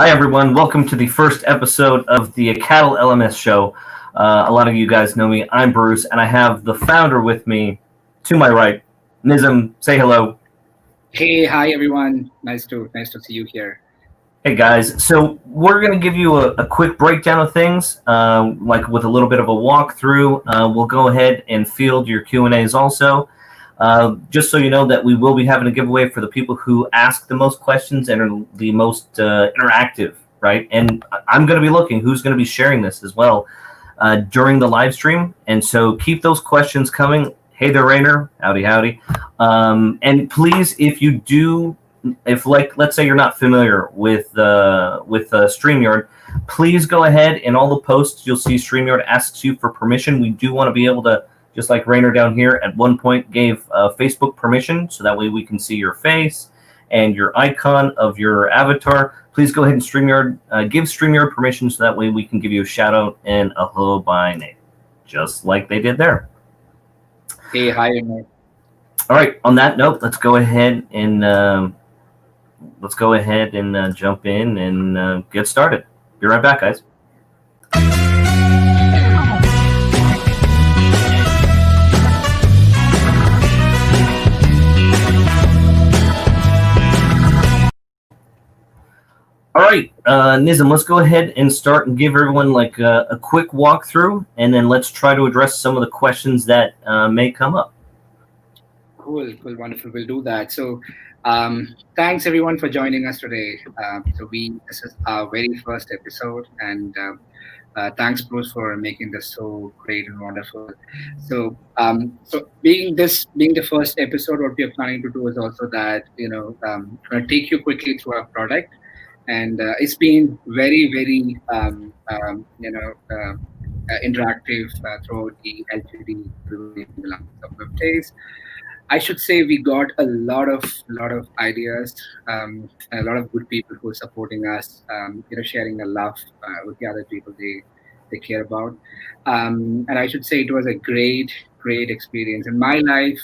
Hi, everyone. Welcome to the first episode of the Acadle LMS Show. A lot of you guys know me. I'm Bruce, and I have the founder with me to my right. Nizam, say hello. Hey, hi everyone. Nice to see you here. Hey, guys. So we're going to give you a quick breakdown of things, like with a little bit of a walkthrough. We'll go ahead and field your Q&As also. Just so you know that we will be having a giveaway for the people who ask the most questions and are the most interactive, right? And I'm going to be looking who's going to be sharing this as well during the live stream. And so keep those questions coming. Hey there, Rainer. Howdy, howdy. And please, if you do, let's say you're not familiar with StreamYard, please go ahead. In all the posts, you'll see StreamYard asks you for permission. We do want to be able to, just like Rainer down here at one point gave Facebook permission, so that way we can see your face and your icon of your avatar. Please go ahead and give StreamYard permission, so that way we can give you a shout out and a hello by name, just like they did there. Hey, hi, Rainer. All right. On that note, let's go ahead and jump in and get started. Be right back, guys. All right, Nizam, let's go ahead and start and give everyone like a quick walkthrough, and then let's try to address some of the questions that may come up. Cool, wonderful. We'll do that. So, thanks everyone for joining us today. This is our very first episode, and thanks, Bruce, for making this so great and wonderful. So, being the first episode, what we are planning to do is also that going to take you quickly through our product. And it's been very, very, interactive throughout the LTD in the last couple of days. I should say we got a lot of ideas, a lot of good people who are supporting us, sharing a love with the other people they care about. And I should say it was a great experience in my life,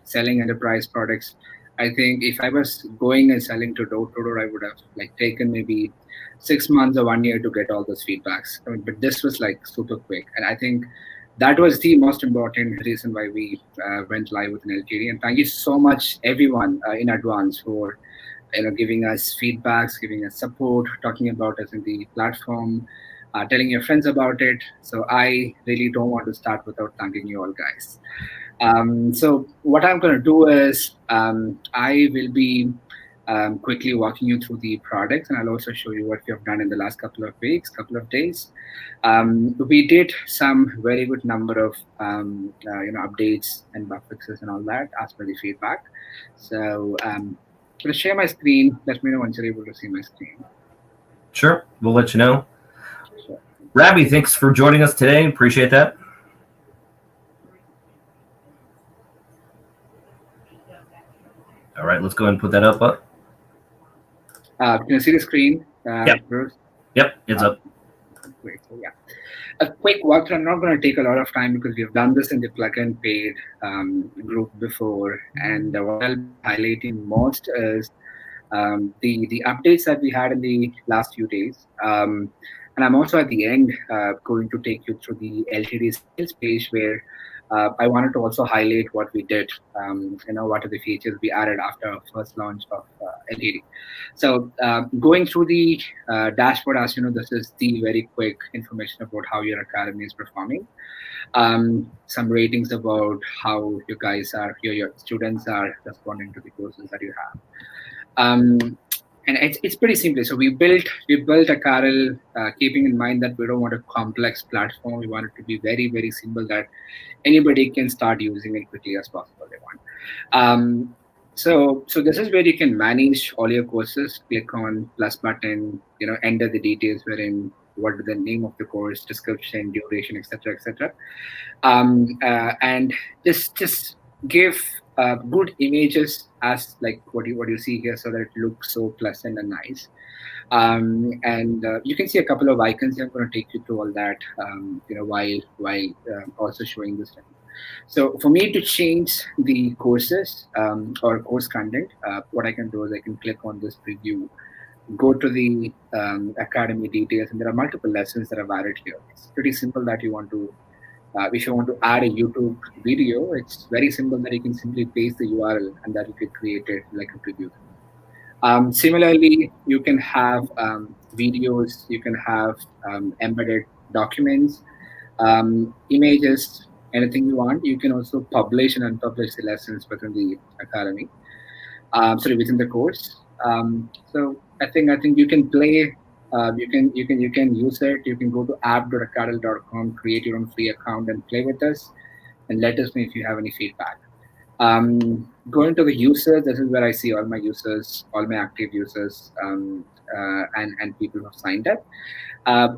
selling enterprise products. I think if I was going and selling to door, I would have taken maybe 6 months or 1 year to get all those feedbacks. But this was super quick, and I think that was the most important reason why we went live with an LTD. And thank you so much, everyone, in advance for giving us feedbacks, giving us support, talking about us in the platform, telling your friends about it. So I really don't want to start without thanking you all, guys. So what I'm going to do is I will be quickly walking you through the products, and I'll also show you what we have done in the last couple of weeks, couple of days. We did some very good number of updates and bug fixes and all that as per the feedback. So I'm going to share my screen. Let me know once you're able to see my screen. Sure, we'll let you know. Sure. Rabbi, thanks for joining us today. Appreciate that. All right, let's go ahead and put that up. Can you see the screen, yep. Bruce? Yep, it's up. Great. So yeah, a quick walkthrough. I'm not going to take a lot of time because we've done this in the plugin paid group before, and what I'll be highlighting most is the updates that we had in the last few days. And I'm also at the end going to take you through the LTD sales page where I wanted to also highlight what we did, what are the features we added after our first launch of LTD. So going through the dashboard, as you know, this is the very quick information about how your academy is performing. Some ratings about how you guys are, your students are responding to the courses that you have. And it's pretty simple. So we built Acadle keeping in mind that we don't want a complex platform. We want it to be very, very simple that anybody can start using it quickly as possible they want. So this is where you can manage all your courses. Click on plus button, enter the details wherein what is the name of the course, description, duration, etc. And just give good images as like what you see here, so that it looks so pleasant and nice. And you can see a couple of icons. I'm going to take you through all that, while also showing this. So for me to change the courses or course content, what I can do is I can click on this preview go to the academy details, and there are multiple lessons that are added here. It's pretty simple that you want to, if you want to add a YouTube video, it's very simple that you can simply paste the URL and that will get created like a preview. Similarly, you can have videos, you can have embedded documents, images, anything you want. You can also publish and unpublish the lessons within the academy. Within the course. So I think you can play. You can use it. You can go to app.acadle.com, create your own free account, and play with us, and let us know if you have any feedback. Going to the users, this is where I see all my users, all my active users, and people who have signed up.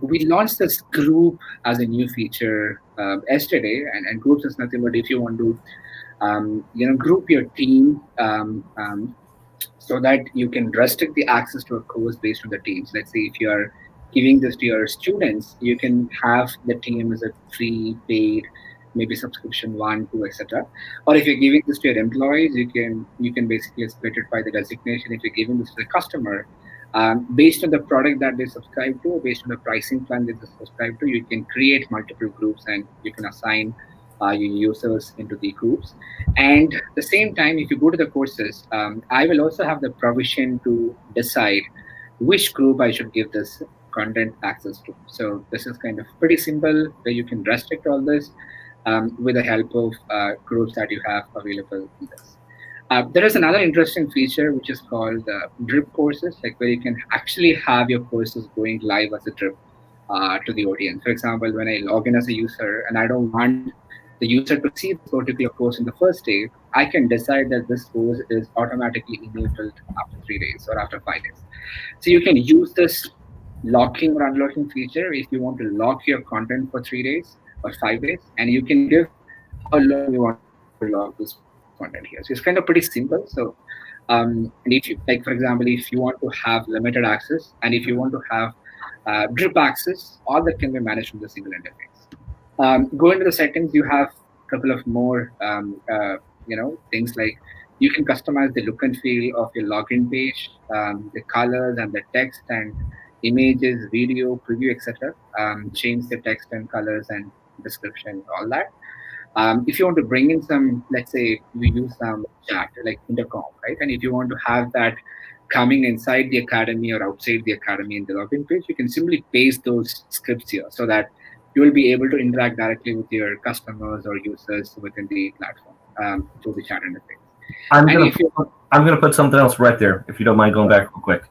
We launched this group as a new feature yesterday, and groups is nothing but if you want to group your team so that you can restrict the access to a course based on the teams. Let's say if you are giving this to your students, you can have the team as a free, paid, maybe subscription 1, 2, etc. Or if you're giving this to your employees, you can basically split it by the designation. If you're giving this to the customer, based on the product that they subscribe to, based on the pricing plan that they subscribe to, you can create multiple groups and you can assign your users into the groups. And at the same time, if you go to the courses, I will also have the provision to decide which group I should give this content access to. So this is kind of pretty simple where you can restrict all this with the help of groups that you have available in this. There is another interesting feature which is called drip courses, like where you can actually have your courses going live as a drip to the audience. For example, when I log in as a user and I don't want the user to see this particular course in the first day, I can decide that this course is automatically enabled after 3 days or after 5 days. So you can use this locking or unlocking feature if you want to lock your content for 3 days or 5 days, and you can give how long you want to lock this content here. So it's kind of pretty simple. So and if you, like for example, if you want to have limited access and if you want to have drip access, all that can be managed from the single interface. Go into the settings, you have a couple of more things like you can customize the look and feel of your login page, the colors and the text and images, video, preview, etc. Change the text and colors and description, all that. If you want to bring in some, let's say we use some chat like intercom, right? And if you want to have that coming inside the academy or outside the academy in the login page, you can simply paste those scripts here so that you will be able to interact directly with your customers or users within the platform through the chat interface. I'm gonna put something else right there, if you don't mind going back real quick.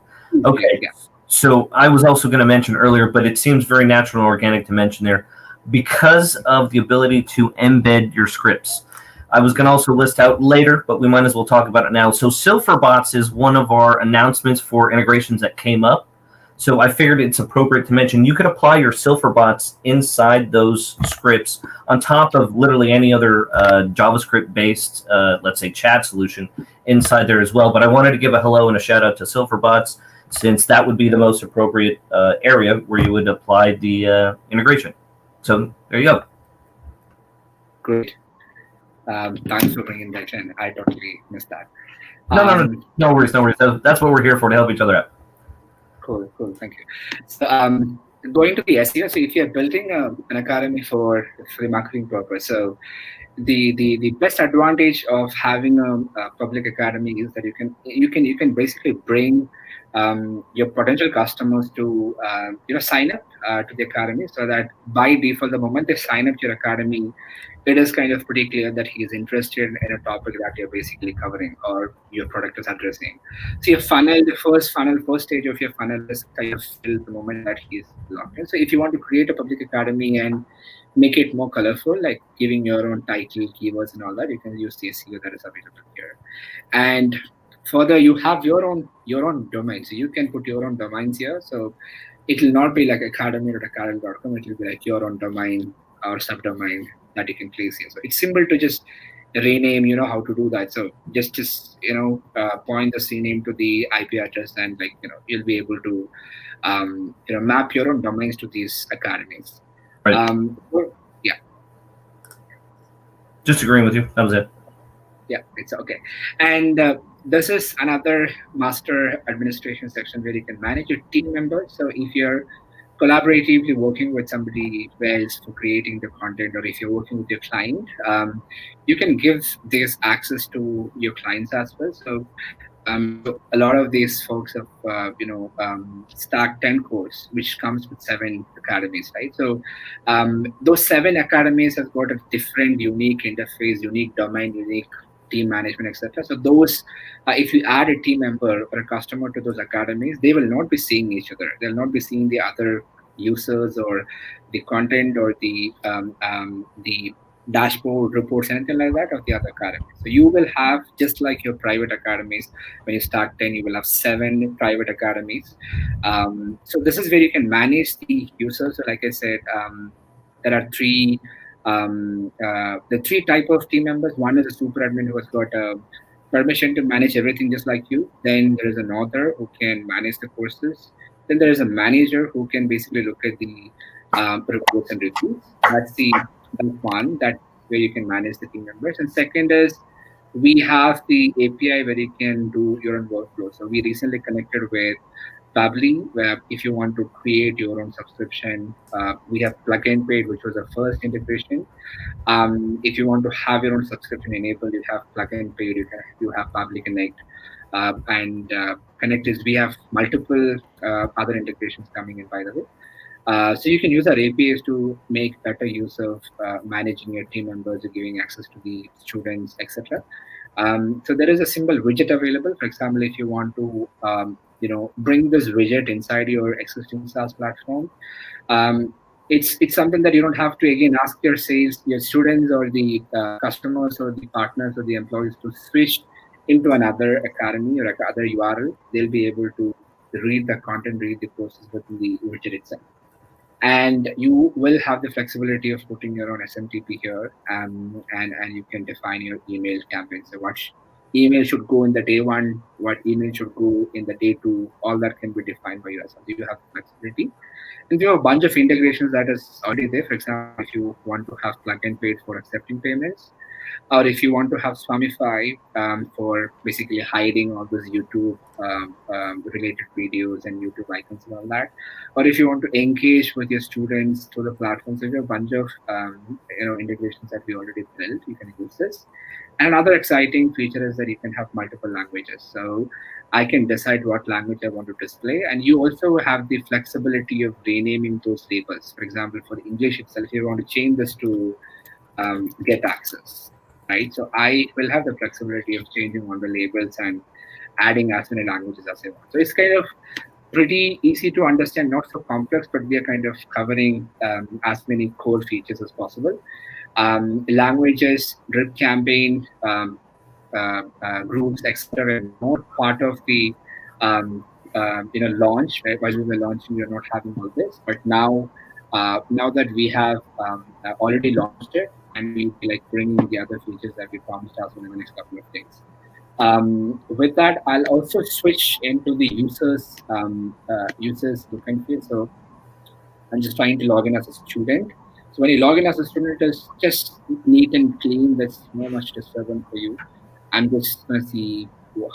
Okay. Yeah. So I was also going to mention earlier, but it seems very natural and organic to mention there, because of the ability to embed your scripts. I was going to also list out later, but we might as well talk about it now. So Silverbots is one of our announcements for integrations that came up. So I figured it's appropriate to mention you could apply your Silverbots inside those scripts on top of literally any other JavaScript-based, let's say, chat solution inside there as well. But I wanted to give a hello and a shout out to Silverbots, since that would be the most appropriate area where you would apply the integration. So there you go. Great. Thanks for bringing that in. I totally missed that. No worries. That's what we're here for, to help each other out. Cool. Thank you. So going to the SEO, so if you're building an academy for the marketing purpose, so the best advantage of having a public academy is that you can basically bring your potential customers to sign up to the academy, so that by default, the moment they sign up to your academy, it is kind of pretty clear that he is interested in a topic that you're basically covering or your product is addressing. So your funnel, the first stage of your funnel is kind of filled the moment that he is logged in. So if you want to create a public academy and make it more colorful, like giving your own title, keywords, and all that, you can use the SEO that is available here. And further, you have your own domain, so you can put your own domains here. So it will not be like academy.acadle.com. It will be like your own domain or subdomain that you can place here. So it's simple to just rename. You know how to do that. So just point the CNAME to the IP address, and you'll be able to map your own domains to these academies. Right. Yeah. Just agreeing with you. That was it. Yeah, it's okay. And this is another master administration section where you can manage your team members. So if you're collaboratively working with somebody else for creating the content, or if you're working with your client, you can give this access to your clients as well. So a lot of these folks have, Stack 10 course, which comes with 7 academies, right? So those 7 academies have got a different, unique interface, unique domain, unique team management, etc. So those, if you add a team member or a customer to those academies, they will not be seeing each other. They'll not be seeing the other users or the content or the dashboard reports, anything like that of the other academies. So you will have, just like your private academies, when you start 10, you will have 7 private academies. So this is where you can manage the users. So like I said, there are the three type of team members. One is a super admin who has got a permission to manage everything just like you. Then there is an author who can manage the courses. Then there is a manager who can basically look at the reports and reviews. That's one, that where you can manage the team members. And second is, we have the API where you can do your own workflow. So we recently connected with Fably, where if you want to create your own subscription, we have plugin paid, which was the first integration. If you want to have your own subscription enabled, you have plugin paid, you have Padlet Connect, and Connect is, we have multiple other integrations coming in, by the way. So you can use our APIs to make better use of managing your team members, giving access to the students, etc. So there is a simple widget available. For example, if you want to bring this widget inside your existing SaaS platform, it's something that you don't have to again ask your students or the customers or the partners or the employees to switch into another academy or other URL. They'll be able to read the content, read the courses within the widget itself. And you will have the flexibility of putting your own SMTP here, and you can define your email campaign. So what email should go in the day one, what email should go in the day two, all that can be defined by yourself. You have flexibility. And we have a bunch of integrations that is already there. For example, if you want to have plugin paid for accepting payments, or if you want to have Swamify for basically hiding all those YouTube related videos and YouTube icons and all that, or if you want to engage with your students through the platforms, there's a bunch of integrations that we already built. You can use this. And another exciting feature is that you can have multiple languages. So I can decide what language I want to display, and you also have the flexibility of renaming those labels. For example, for the English itself, if you want to change this to get access, right? So I will have the flexibility of changing all the labels and adding as many languages as I want. So it's kind of pretty easy to understand, not so complex, but we are kind of covering as many core features as possible. Languages, drip campaign, groups, etc. Not part of the launch, right? While we were launching, we are not having all this, but now that we have already launched it, and we'll be like bringing the other features that we promised us in the next couple of days. With that, I'll also switch into the users look and feel. So I'm just trying to log in as a student. So when you log in as a student, it's just neat and clean. There's no much disturbance for you. I'm just going to see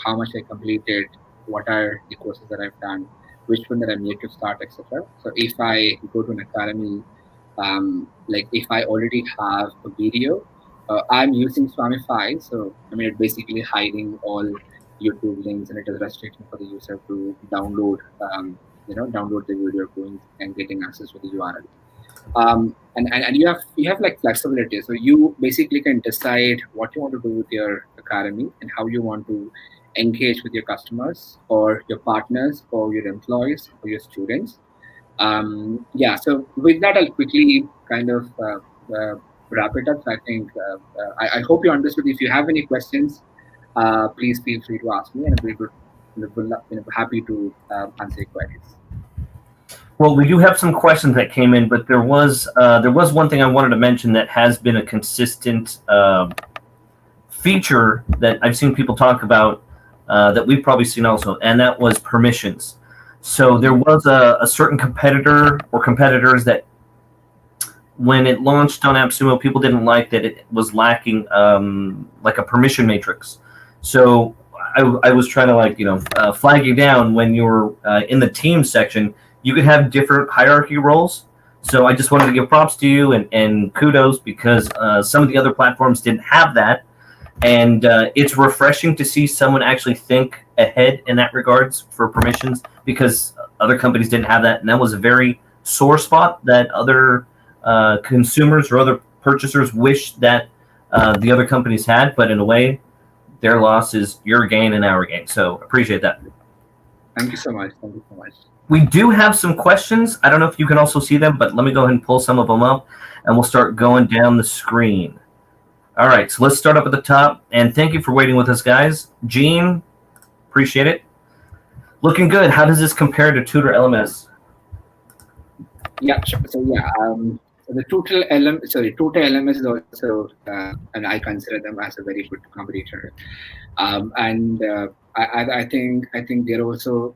how much I completed, what are the courses that I've done, which one that I'm yet to start, etc. So if I go to an academy, like if I already have a video, I'm using Swamify. So it's basically hiding all YouTube links, and it is restricting for the user to download, download the video, going and getting access to the URL. And you have like flexibility. So you basically can decide what you want to do with your academy and how you want to engage with your customers or your partners or your employees or your students. So with that, I'll quickly kind of wrap it up. So I think I hope you understood. If you have any questions, please feel free to ask me, and I'll be happy to answer your queries. Well, we do have some questions that came in, but there was one thing I wanted to mention that has been a consistent feature that I've seen people talk about, that we've probably seen also, and that was permissions. So there was a certain competitor or competitors that when it launched on AppSumo, people didn't like that it was lacking like a permission matrix. So I was trying to flag you down when you were in the team section. You could have different hierarchy roles. So I just wanted to give props to you and kudos because some of the other platforms didn't have that. And it's refreshing to see someone actually think ahead in that regards for permissions because other companies didn't have that. And that was a very sore spot that other consumers or other purchasers wish that the other companies had. But in a way, their loss is your gain and our gain. So appreciate that. Thank you so much. Thank you so much. We do have some questions. I don't know if you can also see them, but let me go ahead and pull some of them up, and we'll start going down the screen. All right, so let's start up at the top, and thank you for waiting with us, guys. Gene, appreciate it. Looking good. How does this compare to Tutor LMS? Yeah, sure. So the Tutor LMS is also, and I consider them as a very good competitor. I think they're also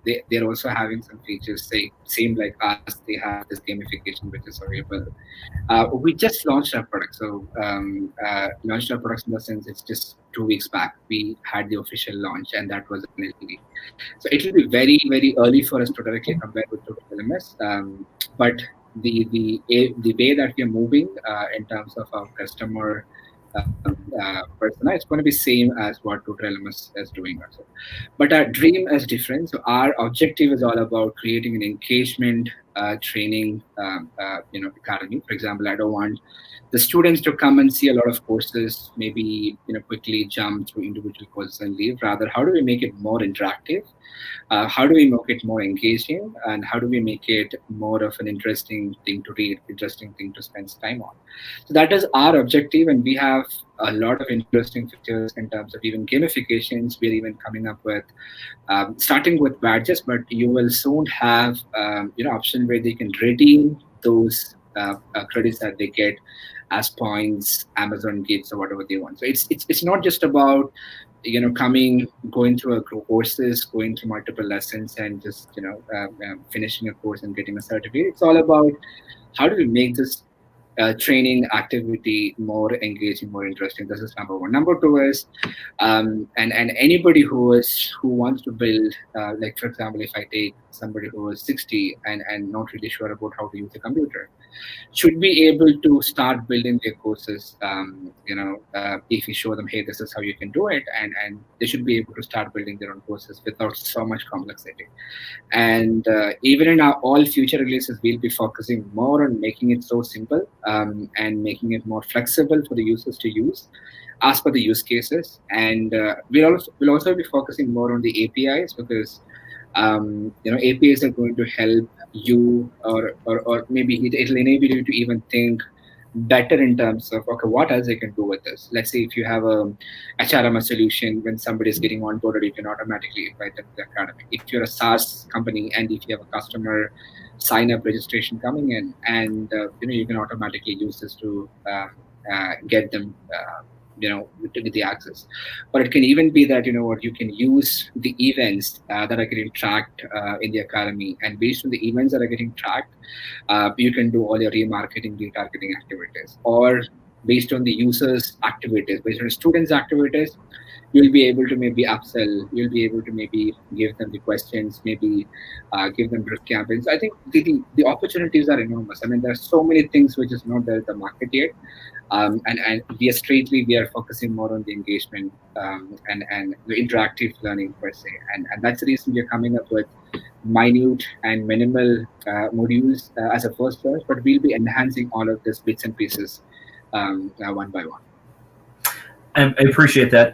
having some features same like us. They have this gamification which is available. We just launched our product, so launched our products in the sense it's just 2 weeks back. We had the official launch, and that was in LTE. So it will be very very early for us to directly compare with Tutor LMS, but the way that we are moving in terms of our customer persona, it's going to be same as what Tutor LMS is doing also. But our dream is different. So our objective is all about creating an engagement training academy. For example, I don't want the students to come and see a lot of courses, maybe quickly jump through individual courses and leave. Rather, how do we make it more interactive? How do we make it more engaging, and how do we make it more of an interesting thing to read, interesting thing to spend time on? So that is our objective, and we have a lot of interesting features in terms of even gamifications. We're even coming up with starting with badges, but you will soon have option where they can redeem those credits that they get as points, Amazon gifts, or whatever they want. So it's not just about going through a courses, going through multiple lessons, and just finishing a course and getting a certificate. It's all about how do we make this training activity more engaging, more interesting. This is number one. Number two is and anybody who wants to build, like for example, if I take somebody who is 60 and not really sure about how to use a computer, should be able to start building their courses. If you show them, hey, this is how you can do it, and they should be able to start building their own courses without so much complexity. And even in our all future releases, we'll be focusing more on making it so simple and making it more flexible for the users to use as per the use cases. And we'll also be focusing more on the APIs because APIs are going to help you, or maybe it'll enable you to even think better in terms of, okay, what else I can do with this? Let's say if you have a HRMS solution, when somebody is getting onboarded, you can automatically invite them to the academy. If you're a SaaS company and if you have a customer sign up registration coming in, and you can automatically use this to get them with the access. But it can even be that you can use the events that are getting tracked in the academy, and based on the events that are getting tracked, you can do all your remarketing, retargeting activities, or based on the users' activities, based on the students' activities, you'll be able to maybe upsell, you'll be able to maybe give them the questions, maybe give them brief campaigns. I think the opportunities are enormous. I mean, there's so many things which is not there in the market yet. And we are focusing more on the engagement and the interactive learning per se. And that's the reason we are coming up with minute and minimal modules as a first choice, but we'll be enhancing all of these bits and pieces one by one. I appreciate that.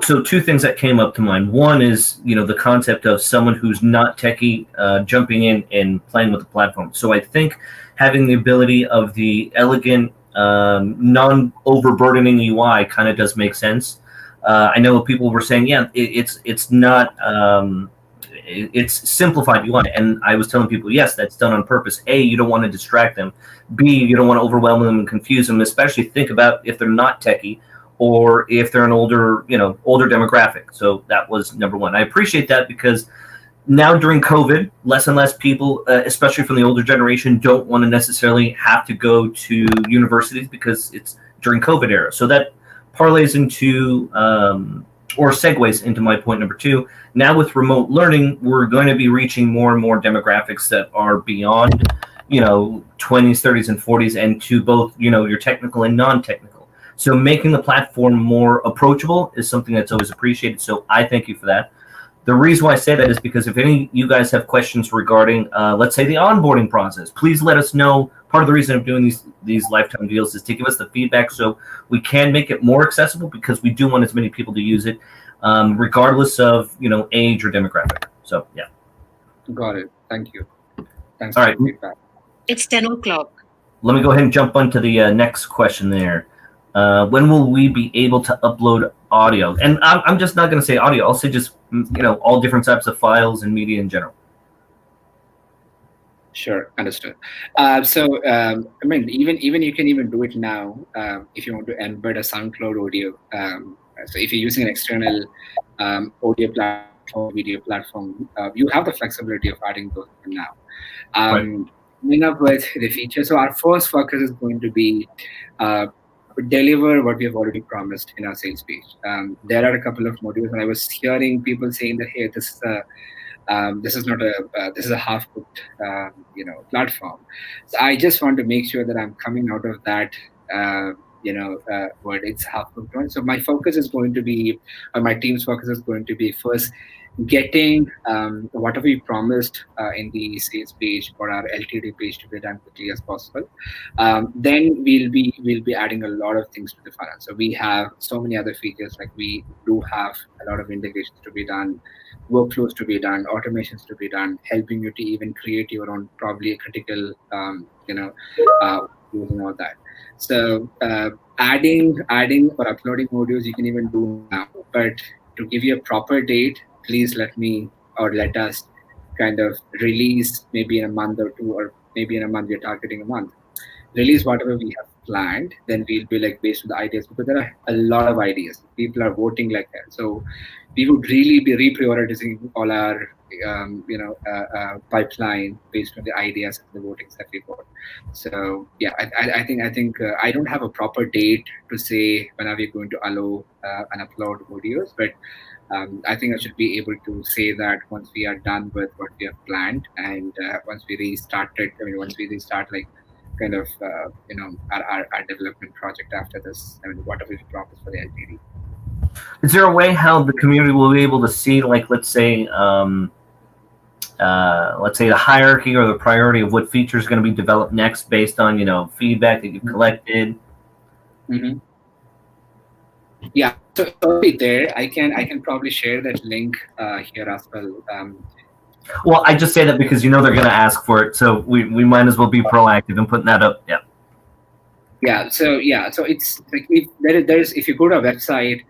So two things that came up to mind. One is, the concept of someone who's not techie jumping in and playing with the platform. So I think having the ability of the elegant, non-overburdening UI kind of does make sense. I know people were saying, it's not, it's simplified UI. And I was telling people, yes, that's done on purpose. A, you don't want to distract them. B, you don't want to overwhelm them and confuse them, especially think about if they're not techie, or if they're an older demographic. So that was number one. I appreciate that because now during COVID, less and less people, especially from the older generation, don't want to necessarily have to go to universities because it's during COVID era. So that parlays into or segues into my point number 2. Now with remote learning, we're going to be reaching more and more demographics that are beyond, 20s, 30s, and 40s, and to both, your technical and non-technical. So making the platform more approachable is something that's always appreciated. So I thank you for that. The reason why I say that is because if any of you guys have questions regarding, let's say, the onboarding process, please let us know. Part of the reason of doing these lifetime deals is to give us the feedback so we can make it more accessible, because we do want as many people to use it, regardless of age or demographic. So yeah. Got it. Thank you. Thanks All for right. the feedback. It's 10 o'clock. Let me go ahead and jump on to the next question there. When will we be able to upload audio? And I'm just not going to say audio. I'll say just, all different types of files and media in general. Sure, understood. So, even you can even do it now if you want to embed a SoundCloud audio. So, if you're using an external audio platform, video platform, you have the flexibility of adding those now. Coming up with the features. So, our first focus is going to be deliver what we have already promised in our sales page. There are a couple of modules, and I was hearing people saying that, hey, this is a half-cooked platform. So I just want to make sure that I'm coming out of that word. It's half-cooked one. So my focus is going to be, or my team's focus is going to be, first getting whatever we promised in the sales page or our LTD page to be done quickly as possible. Then we'll be adding a lot of things to the funnel. So we have so many other features, like we do have a lot of integrations to be done, workflows to be done, automations to be done, helping you to even create your own probably critical using all that. So adding or uploading modules you can even do now, but to give you a proper date, please let us kind of release maybe in a month or two, or maybe in a month, we're targeting a month. Release whatever we have planned, then we'll be like based on the ideas, because there are a lot of ideas. People are voting like that. So we would really be reprioritizing all our pipeline based on the ideas and the votings that we got. So yeah, I think I don't have a proper date to say when are we going to allow and upload videos, but I think I should be able to say that once we are done with what we have planned, and once we restart like kind of our development project after this. Whatever we promised for the LTD. Is there a way how the community will be able to see, like, let's say the hierarchy or the priority of what feature is going to be developed next based on feedback that you've collected? Mm-hmm. Yeah, so there I can probably share that link here as well. Well, I just say that because they're going to ask for it, so we might as well be proactive in putting that up. Yeah. Yeah. So it's like if you go to our website,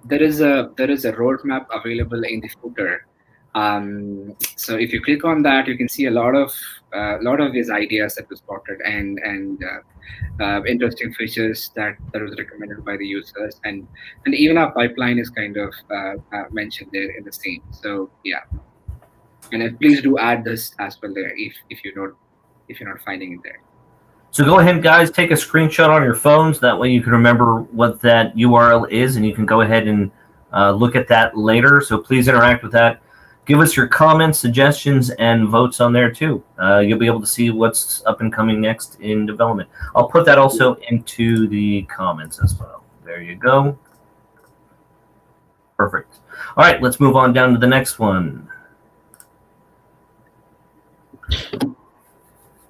there is a roadmap available in the footer. So if you click on that, you can see a lot of these ideas that were spotted and interesting features that was recommended by the users, and even our pipeline is kind of mentioned there in the same. So yeah. And please do add this as well there if you're not finding it there. So go ahead, guys, take a screenshot on your phones. That way you can remember what that URL is, and you can go ahead and look at that later. So please interact with that. Give us your comments, suggestions, and votes on there too. You'll be able to see what's up and coming next in development. I'll put that also into the comments as well. There you go. Perfect. All right, let's move on down to the next one.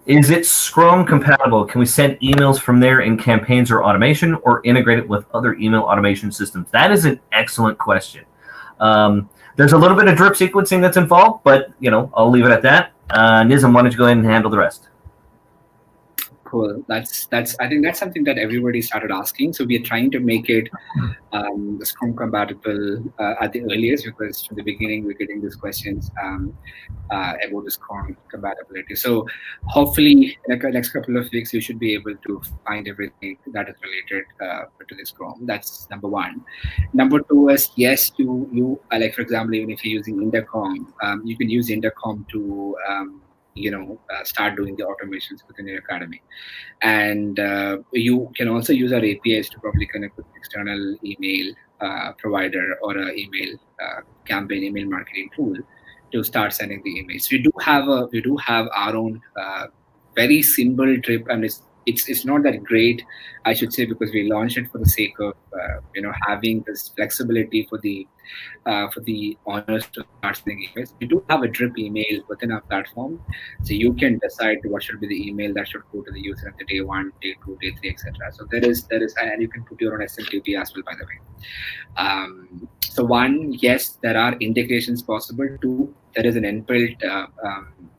Is it Scrum compatible? Can we send emails from there in campaigns or automation, or integrate it with other email automation systems? That is an excellent question. There's a little bit of drip sequencing that's involved, but I'll leave it at that. Nizam, why don't you go ahead and handle the rest? cool. That's. I think that's something that everybody started asking. So we are trying to make it Scrum compatible at the earliest, because from the beginning we're getting these questions about the Scrum compatibility. So hopefully, in the next couple of weeks, you should be able to find everything that is related to the Scrum. That's number one. Number two is, yes, you like, for example, even if you're using Intercom, you can use Intercom to start doing the automations within your academy. And you can also use our APIs to probably connect with external email provider or a email campaign, email marketing tool to start sending the emails. We do have our own very simple drip, and it's not that great, I should say, because we launched it for the sake of having this flexibility for the owners to start sending emails. We do have a drip email within our platform, so you can decide what should be the email that should go to the user at the day 1, day 2, day 3, etc. So there is, and you can put your own SMTP as well, by the way. So one, yes, there are integrations possible. Two, there is an inbuilt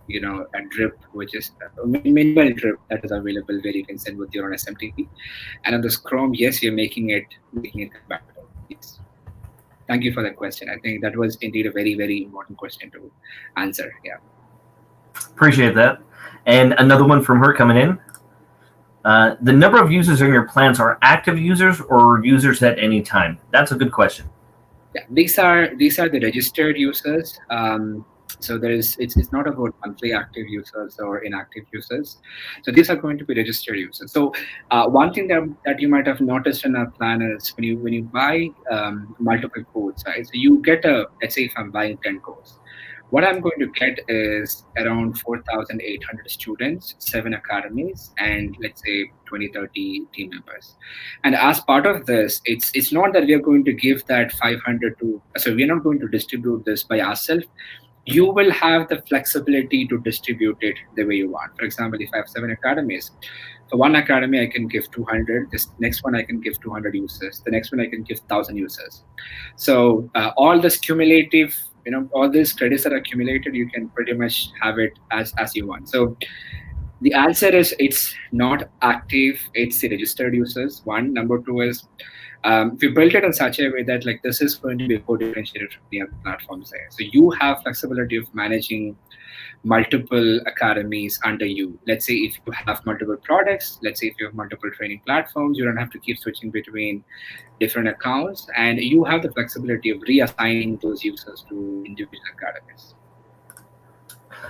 a drip, which is a minimal drip that is available, where you can send with your own SMTP. And on the Scrum, yes, you're making it compatible. Yes. Thank you for that question. I think that was indeed a very, very important question to answer. Yeah. Appreciate that. And another one from her coming in. The number of users in your plans are active users or users at any time? That's a good question. Yeah, these are the registered users. So it's not about monthly active users or inactive users. So these are going to be registered users. So one thing that you might have noticed in our plan is when you buy multiple codes, right? So you get let's say if I'm buying 10 codes, what I'm going to get is around 4,800 students, 7 academies, and let's say 20, 30 team members. And as part of this, it's not that we are going to give that 500 to, so we're not going to distribute this by ourselves. You will have the flexibility to distribute it the way you want. For example, if I have 7 academies, for one academy, I can give 200. This next one, I can give 200 users. The next one, I can give 1,000 users. So all this cumulative, all these credits that are accumulated, you can pretty much have it as you want. So the answer is it's not active. It's the registered users. One. Number two is we built it in such a way that like this is going to be co-differentiated from the other platforms there. So you have flexibility of managing multiple academies under you. Let's say if you have multiple products, let's say if you have multiple training platforms, you don't have to keep switching between different accounts, and you have the flexibility of reassigning those users to individual academies.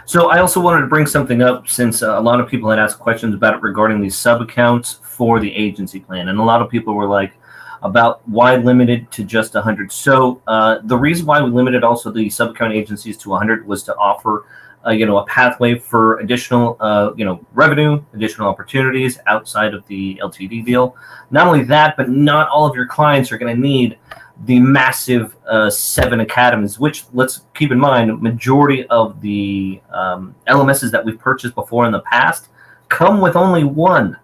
So I also wanted to bring something up, since a lot of people had asked questions about it regarding these sub accounts for the agency plan, and a lot of people were like, about why limited to just 100. So the reason why we limited also the sub account agencies to 100 was to offer a pathway for additional revenue, additional opportunities outside of the LTD deal. Not only that, but not all of your clients are going to need the massive 7 academies, which, let's keep in mind, majority of the LMSs that we've purchased before in the past come with only one.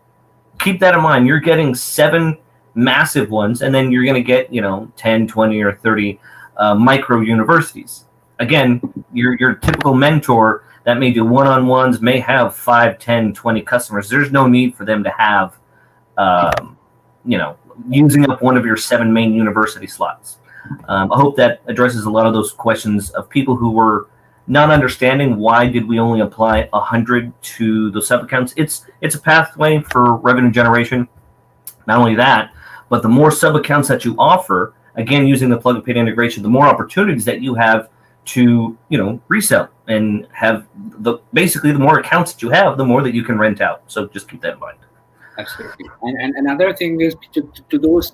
Keep that in mind. You're getting 7 massive ones, and then you're going to get 10, 20, or 30 micro universities. Again, your typical mentor that may do one-on-ones may have 5, 10, 20 customers. There's no need for them to have using up one of your 7 main university slots. I hope that addresses a lot of those questions of people who were not understanding why did we only apply 100 to the sub accounts. It's a pathway for revenue generation. Not only that, but the more sub accounts that you offer, again, using the plug and pay integration, the more opportunities that you have to, resell, and have basically the more accounts that you have, the more that you can rent out. So just keep that in mind. Absolutely. And another thing is to those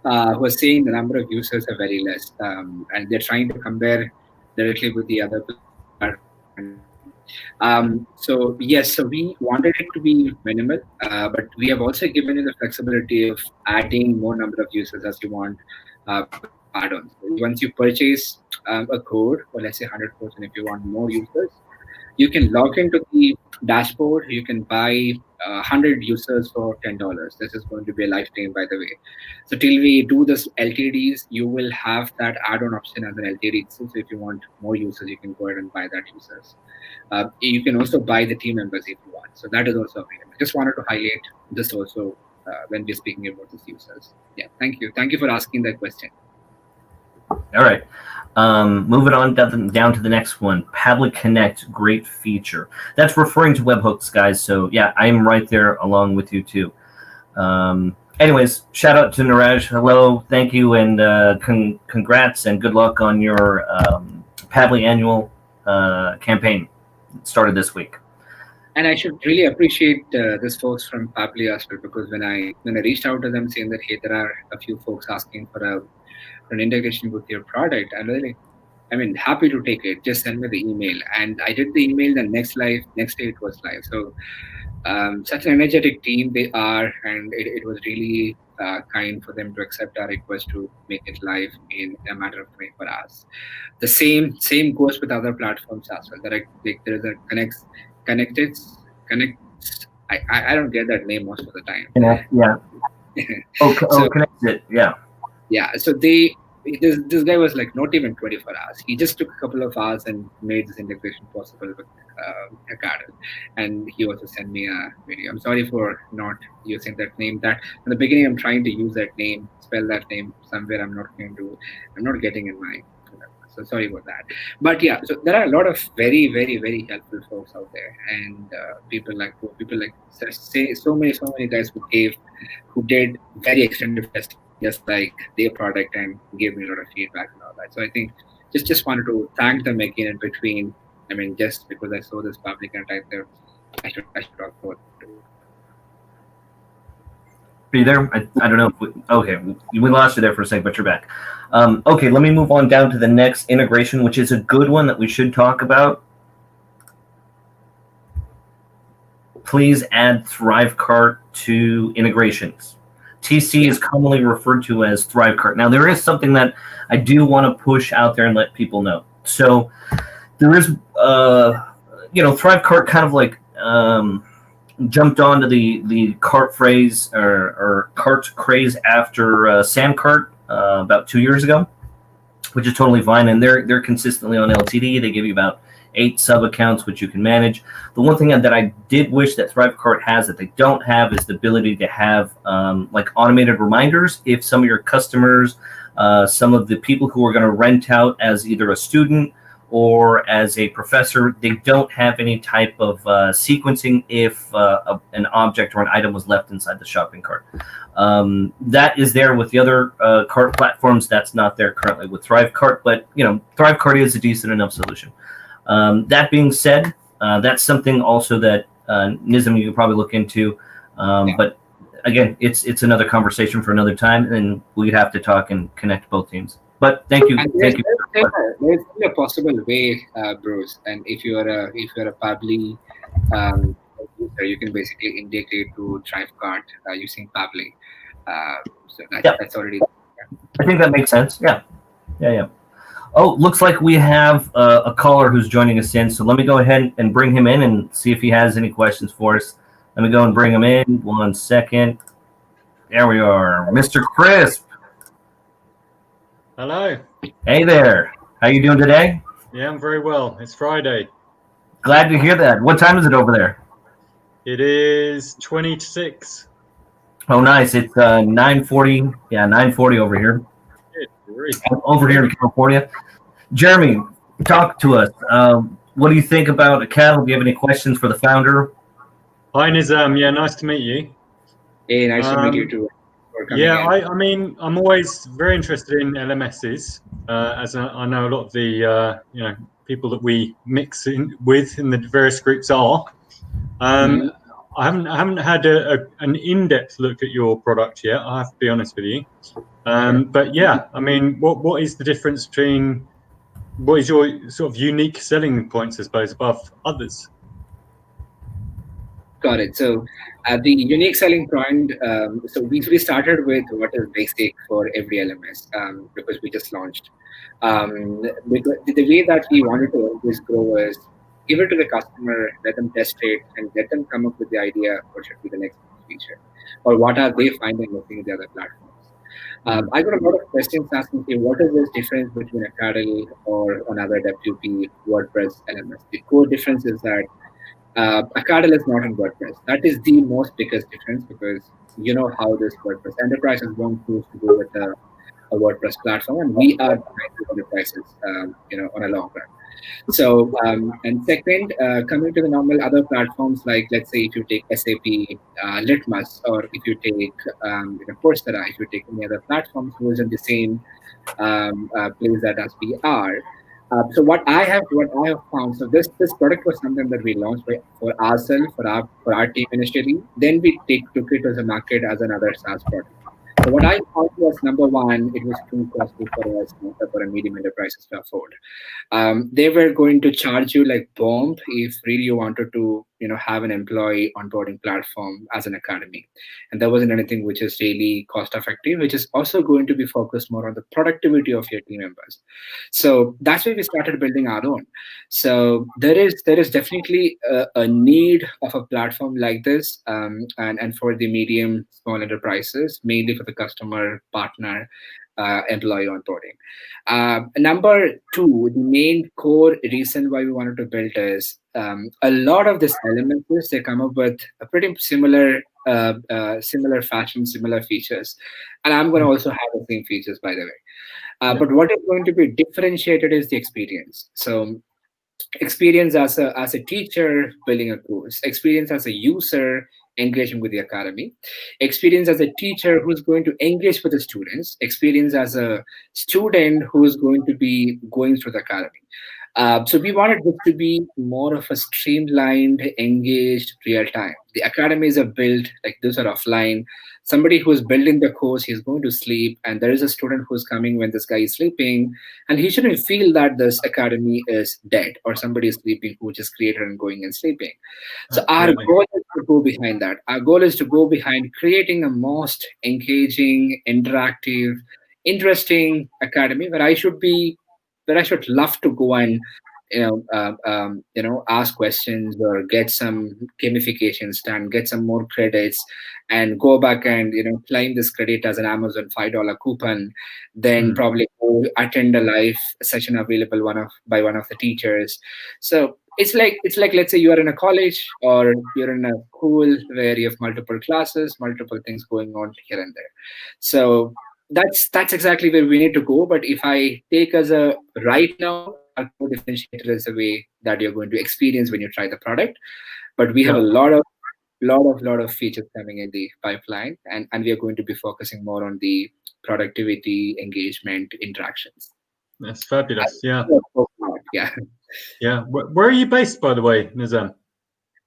who are saying the number of users are very less, and they're trying to compare directly with the other platforms. So yes, so we wanted it to be minimal, but we have also given you the flexibility of adding more number of users as you want add-ons. Once you purchase a code, or let's say 100 codes, and if you want more users, you can log into the dashboard. You can buy 100 users for $10. This is going to be a lifetime, by the way. So till we do this LTDs, you will have that add-on option as an LTD. So if you want more users, you can go ahead and buy that users. You can also buy the team members if you want. So that is also available. Just wanted to highlight this also when we're speaking about these users. Yeah, thank you. Thank you for asking that question. All right. Moving on down to the next one. Padlet Connect, great feature. That's referring to webhooks, guys. So yeah, I'm right there along with you too. Anyways, shout out to Niraj. Hello, thank you, and congrats and good luck on your Padlet annual campaign. It started this week. And I should really appreciate this folks from Padlet as well, because when I reached out to them saying that, hey, there are a few folks asking for an integration with your product, and really, happy to take it. Just send me the email, and I did the email. The next day it was live. So such an energetic team they are, and it was really kind for them to accept our request to make it live in a matter of 24 hours. The same goes with other platforms as well. There is a Connect. I don't get that name most of the time. Connect, yeah. So, Connect. Yeah. Yeah. So this guy was like not even 24 hours. He just took a couple of hours and made this integration possible with Acadle. And he also sent me a video. I'm sorry for not using that name. That in the beginning, I'm trying to use that name, spell that name somewhere. I'm not getting in my. So sorry about that. But yeah, so there are a lot of very, very, very helpful folks out there, and people like say so many guys who did very extended testing, just like their product, and gave me a lot of feedback and all that. So I think just wanted to thank them again in between. Just because I saw this public and type there, I should talk about it. Are you there? I don't know. Okay, we lost you there for a second, but you're back. Okay, let me move on down to the next integration, which is a good one that we should talk about. Please add ThriveCart to integrations. TC is commonly referred to as ThriveCart. Now, there is something that I do want to push out there and let people know. So there is, ThriveCart kind of like jumped onto the cart phrase or cart craze after Samcart about 2 years ago, which is totally fine. And they're consistently on LTD. They give you about 8 sub accounts, which you can manage. The one thing that I did wish that ThriveCart has that they don't have is the ability to have like automated reminders if some of your customers, some of the people who are going to rent out as either a student or as a professor, they don't have any type of sequencing if an object or an item was left inside the shopping cart. That is there with the other cart platforms. That's not there currently with ThriveCart, but ThriveCart is a decent enough solution. That being said, that's something also that Nizam you can probably look into. But again, it's another conversation for another time, and we'd have to talk and connect both teams. But thank you. There's a possible way, Bruce. And if you're a Padlet user, you can basically integrate to ThriveCart using Padlet. So that's already. I think that makes sense. Yeah. Oh, looks like we have a caller who's joining us in. So let me go ahead and bring him in and see if he has any questions for us. Let me go and bring him in. 1 second. There we are, Mr. Crisp. Hello. Hey there. How you doing today? Yeah, I'm very well. It's Friday. Glad to hear that. What time is it over there? It is 20 to 6. Oh, nice. It's 9:40. Yeah, 9:40 over here. Over here in California. Jeremy, talk to us. What do you think about Acadle? Do you have any questions for the founder? Hi, Nizam. Yeah, nice to meet you. Hey, nice to meet you too. Yeah, I'm always very interested in LMSs, as I know a lot of the people that we mix in with in the various groups are. I haven't had an in-depth look at your product yet. I have to be honest with you. But yeah, what is the difference between what is your sort of unique selling points, I suppose, above others? Got it. So the unique selling point, so we started with what is basic for every LMS because we just launched. Because the way that we wanted to always grow is give it to the customer, let them test it, and let them come up with the idea what should be the next feature, or what are they finding missing in the other platforms. I got a lot of questions asking, okay, what is this difference between Acadle or another WP, WordPress, LMS? The core difference is that Acadle is not in WordPress. That is the most biggest difference, because you know how this WordPress enterprises won't choose to go with a WordPress platform, and we are trying to enterprises, on a long run. So, and second, coming to the normal other platforms, like let's say if you take SAP Litmus, or if you take Coursera, if you take any other platforms who is in the same place that as we are. So what I have found, so this product was something that we launched for ourselves, for our team initially. Then we took it to the market as another SaaS product. So what I found was, number one, it was too costly for us, for a medium enterprises to afford. They were going to charge you like bomb if really you wanted to have an employee onboarding platform as an academy, and there wasn't anything which is really cost effective, which is also going to be focused more on the productivity of your team members. So that's why we started building our own. So there is definitely a need of a platform like this, and for the medium small enterprises, mainly for the customer partner employee onboarding. Number two, the main core reason why we wanted to build is a lot of these elements, they come up with a pretty similar fashion, similar features, and I'm going to also have the same features, by the way. But what is going to be differentiated is the experience. So experience as a teacher building a course, experience as a user engaging with the academy, experience as a teacher who's going to engage with the students, experience as a student who's going to be going through the academy. So we wanted this to be more of a streamlined, engaged, real time. The academies are built like those are offline. Somebody who's building the course, he's going to sleep, and there is a student who's coming when this guy is sleeping, and he shouldn't feel that this academy is dead or somebody is sleeping who just created and going and sleeping. So our goal is to go behind that. Our goal is to go behind creating a most engaging, interactive, interesting academy where I should love to go and ask questions or get some gamifications done, get some more credits, and go back and claim this credit as an Amazon $5 coupon. Then probably go attend a live session available by one of the teachers. So it's like let's say you are in a college or you're in a school where you have multiple classes, multiple things going on here and there. So that's exactly where we need to go. But if I take as a right now, our core differentiator is the way that you're going to experience when you try the product. But we have a lot of features coming in the pipeline, and we are going to be focusing more on the productivity, engagement, interactions. That's fabulous. Yeah. Yeah. Where are you based, by the way, Nizam?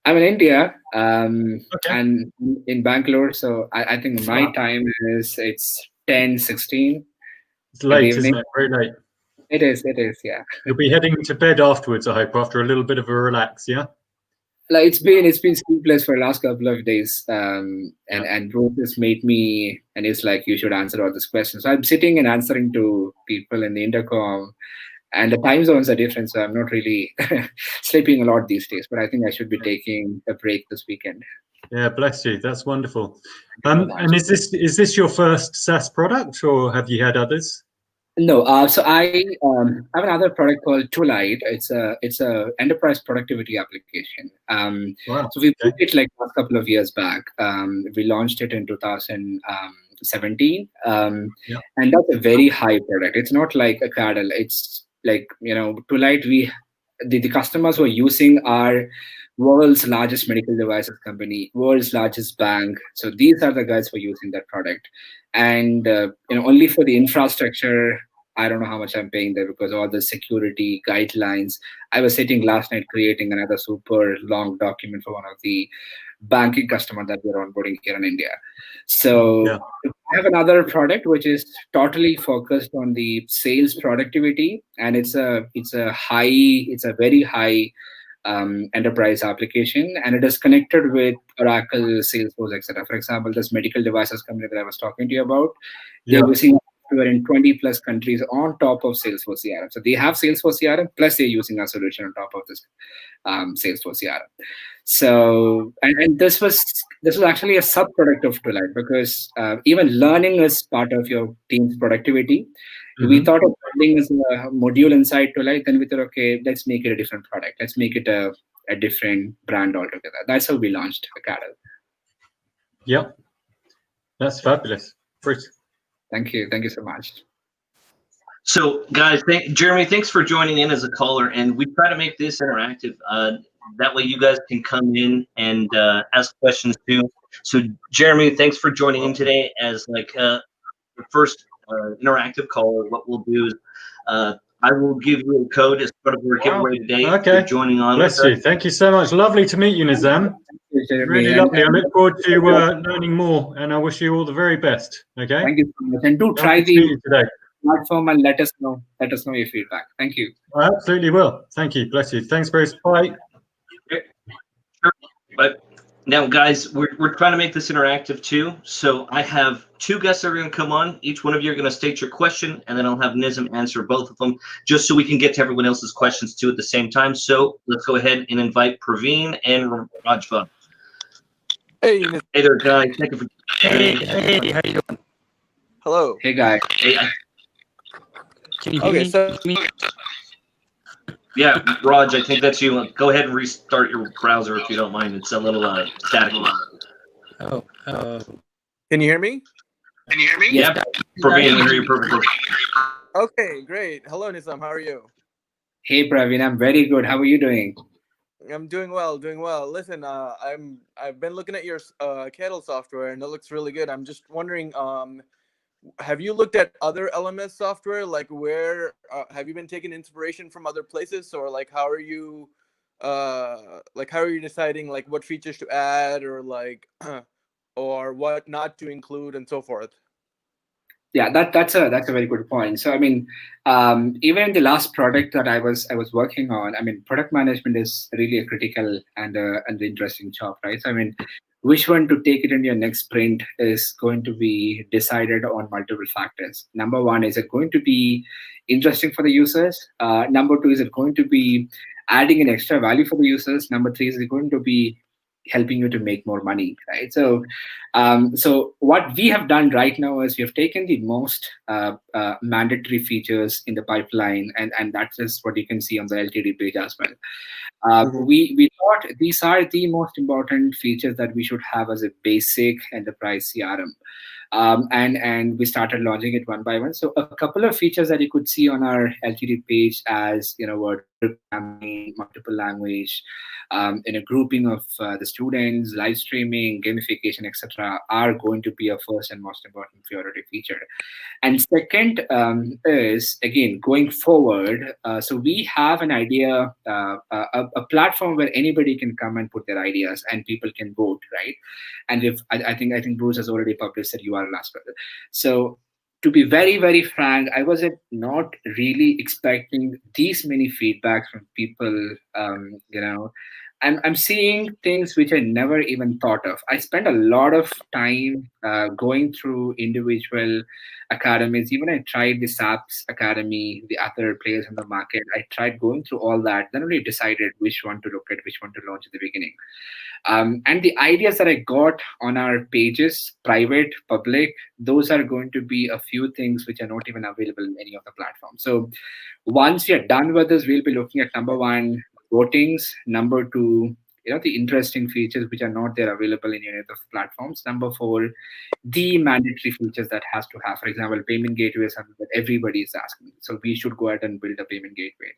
I'm in India, and in Bangalore. So I think my time it's 10:16. It's late, isn't it? Very late. It is, yeah. You'll be heading to bed afterwards, I hope, after a little bit of a relax, yeah? Like it's been sleepless for the last couple of days, and Bruce has made me, and he's like, you should answer all these questions. So I'm sitting and answering to people in the intercom, and the time zones are different, so I'm not really sleeping a lot these days. But I think I should be taking a break this weekend. Yeah, bless you. That's wonderful. And is this your first SaaS product, or have you had others? No, so I have another product called Toolite. It's a enterprise productivity application. So we built it like a couple of years back. We launched it in 2017, and that's a very high product. It's not like Acadle. It's like Toolite. The customers who are using are world's largest medical devices company, world's largest bank. So these are the guys who are using that product, and only for the infrastructure. I don't know how much I'm paying there because all the security guidelines. I was sitting last night creating another super long document for one of the banking customers that we're onboarding here in India. So I have another product which is totally focused on the sales productivity, and it's a very high enterprise application, and it is connected with Oracle, Salesforce, etc. For example, this medical devices company that I was talking to you about, they're using who are in 20 plus countries on top of Salesforce CRM. So they have Salesforce CRM, plus they're using our solution on top of this Salesforce CRM. So, and this was actually a sub-product of Twilight, because even learning is part of your team's productivity. We thought of building as a module inside Twilight, then we thought, okay, let's make it a different product. Let's make it a different brand altogether. That's how we launched Acadle. Yep, that's fabulous. Bruce. Thank you so much. So, guys, Jeremy, thanks for joining in as a caller, and we try to make this interactive. That way, you guys can come in and ask questions too. So, Jeremy, thanks for joining in today as like the first interactive caller. What we'll do is I will give you a code as part of our giveaway today. Okay. For joining on. Bless you. Thank you so much. Lovely to meet you, Nizam. Really lovely. I look forward to learning more, and I wish you all the very best. Okay. Thank you so much. And do try the platform and let us know your feedback. Thank you. I absolutely will. Thank you. Bless you. Thanks, Bruce. Bye. Okay. Sure. But now, guys, we're trying to make this interactive too. So I have two guests that are going to come on. Each one of you are going to state your question, and then I'll have Nizam answer both of them, just so we can get to everyone else's questions too at the same time. So let's go ahead and invite Praveen and Rajva. Hey there, guys. Thank you for. Hey, how you doing? Hello. Hey, guys. Hey. Can you hear me? Yeah, Raj, I think that's you. Go ahead and restart your browser if you don't mind. It's a little static. Can you hear me? Yeah, Praveen, I hear you perfectly. Okay, great. Hello, Nizam. How are you? Hey, Praveen. I'm very good. How are you doing? I'm doing well. Listen, I've been looking at your Acadle software, and it looks really good. I'm just wondering, have you looked at other LMS software? Like, where have you been taking inspiration from other places, or like how are you deciding like what features to add, or like or what not to include, and so forth? Yeah, that's a very good point. So I mean, even in the last product that I was working on, I mean, product management is really a critical and interesting job, right? So I mean, which one to take it in your next sprint is going to be decided on multiple factors. Number one, is it going to be interesting for the users? Number two, is it going to be adding an extra value for the users? Number three, is it going to be helping you to make more money, right? So, so what we have done right now is we have taken the most mandatory features in the pipeline, and that is what you can see on the LTD page as well. We thought these are the most important features that we should have as a basic enterprise CRM. And we started launching it one by one. So a couple of features that you could see on our LTD page, as word programming, multiple language, in a grouping of the students, live streaming, gamification, etc., are going to be a first and most important priority feature. And second is, again, going forward. So we have an idea, a platform where anybody can come and put their ideas, and people can vote, right? And if I think Bruce has already published that URL as well. So to be very, very frank, I was not really expecting these many feedbacks from people. I'm seeing things which I never even thought of. I spent a lot of time going through individual academies. Even I tried the SAPS Academy, the other players in the market. I tried going through all that. Then only decided which one to look at, which one to launch at the beginning. And the ideas that I got on our pages, private, public, those are going to be a few things which are not even available in any of the platforms. So once we are done with this, we'll be looking at number one, votings. Number two, the interesting features which are not there available in any of the platforms. Number four, the mandatory features that has to have. For example, payment gateway is something that everybody is asking. So we should go ahead and build a payment gateway.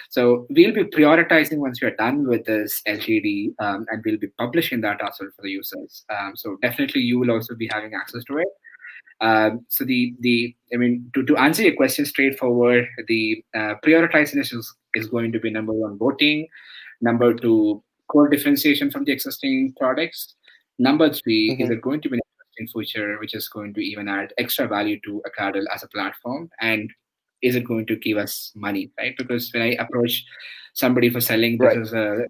So we'll be prioritizing once we are done with this LTD, and we'll be publishing that as well for the users. So definitely you will also be having access to it. So to answer your question straightforward, the prioritization is going to be number one, voting. Number two, core differentiation from the existing products. Number three, is it going to be an interesting feature which is going to even add extra value to Acadle as a platform? And is it going to give us money, right? Because when I approach somebody for selling this as a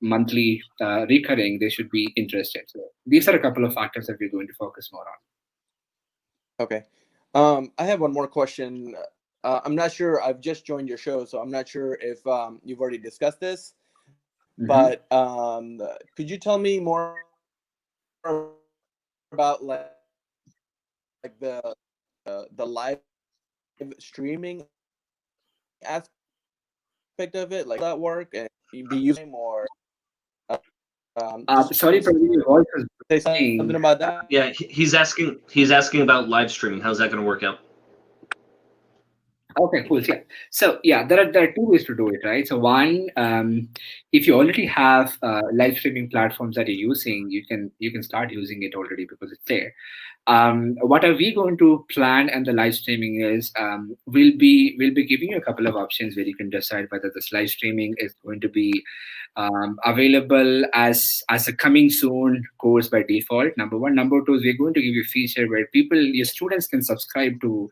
monthly recurring, they should be interested. So these are a couple of factors that we're going to focus more on. Okay. I have one more question. I'm not sure. I've just joined your show, so I'm not sure if you've already discussed this. But could you tell me more about the live streaming aspect of it, like that work, and be using more? Sorry, Praveen, your voice is Say breaking. something about that. Yeah, he's asking about live streaming. How's that going to work out? Okay, cool. Yeah. So yeah, there are two ways to do it, right? So one, if you already have live streaming platforms that you're using, you can start using it already because it's there. What are we going to plan and the live streaming is we'll be giving you a couple of options where you can decide whether this live streaming is going to be available as a coming soon course by default. Number one. Number two is we're going to give you a feature where your students can subscribe to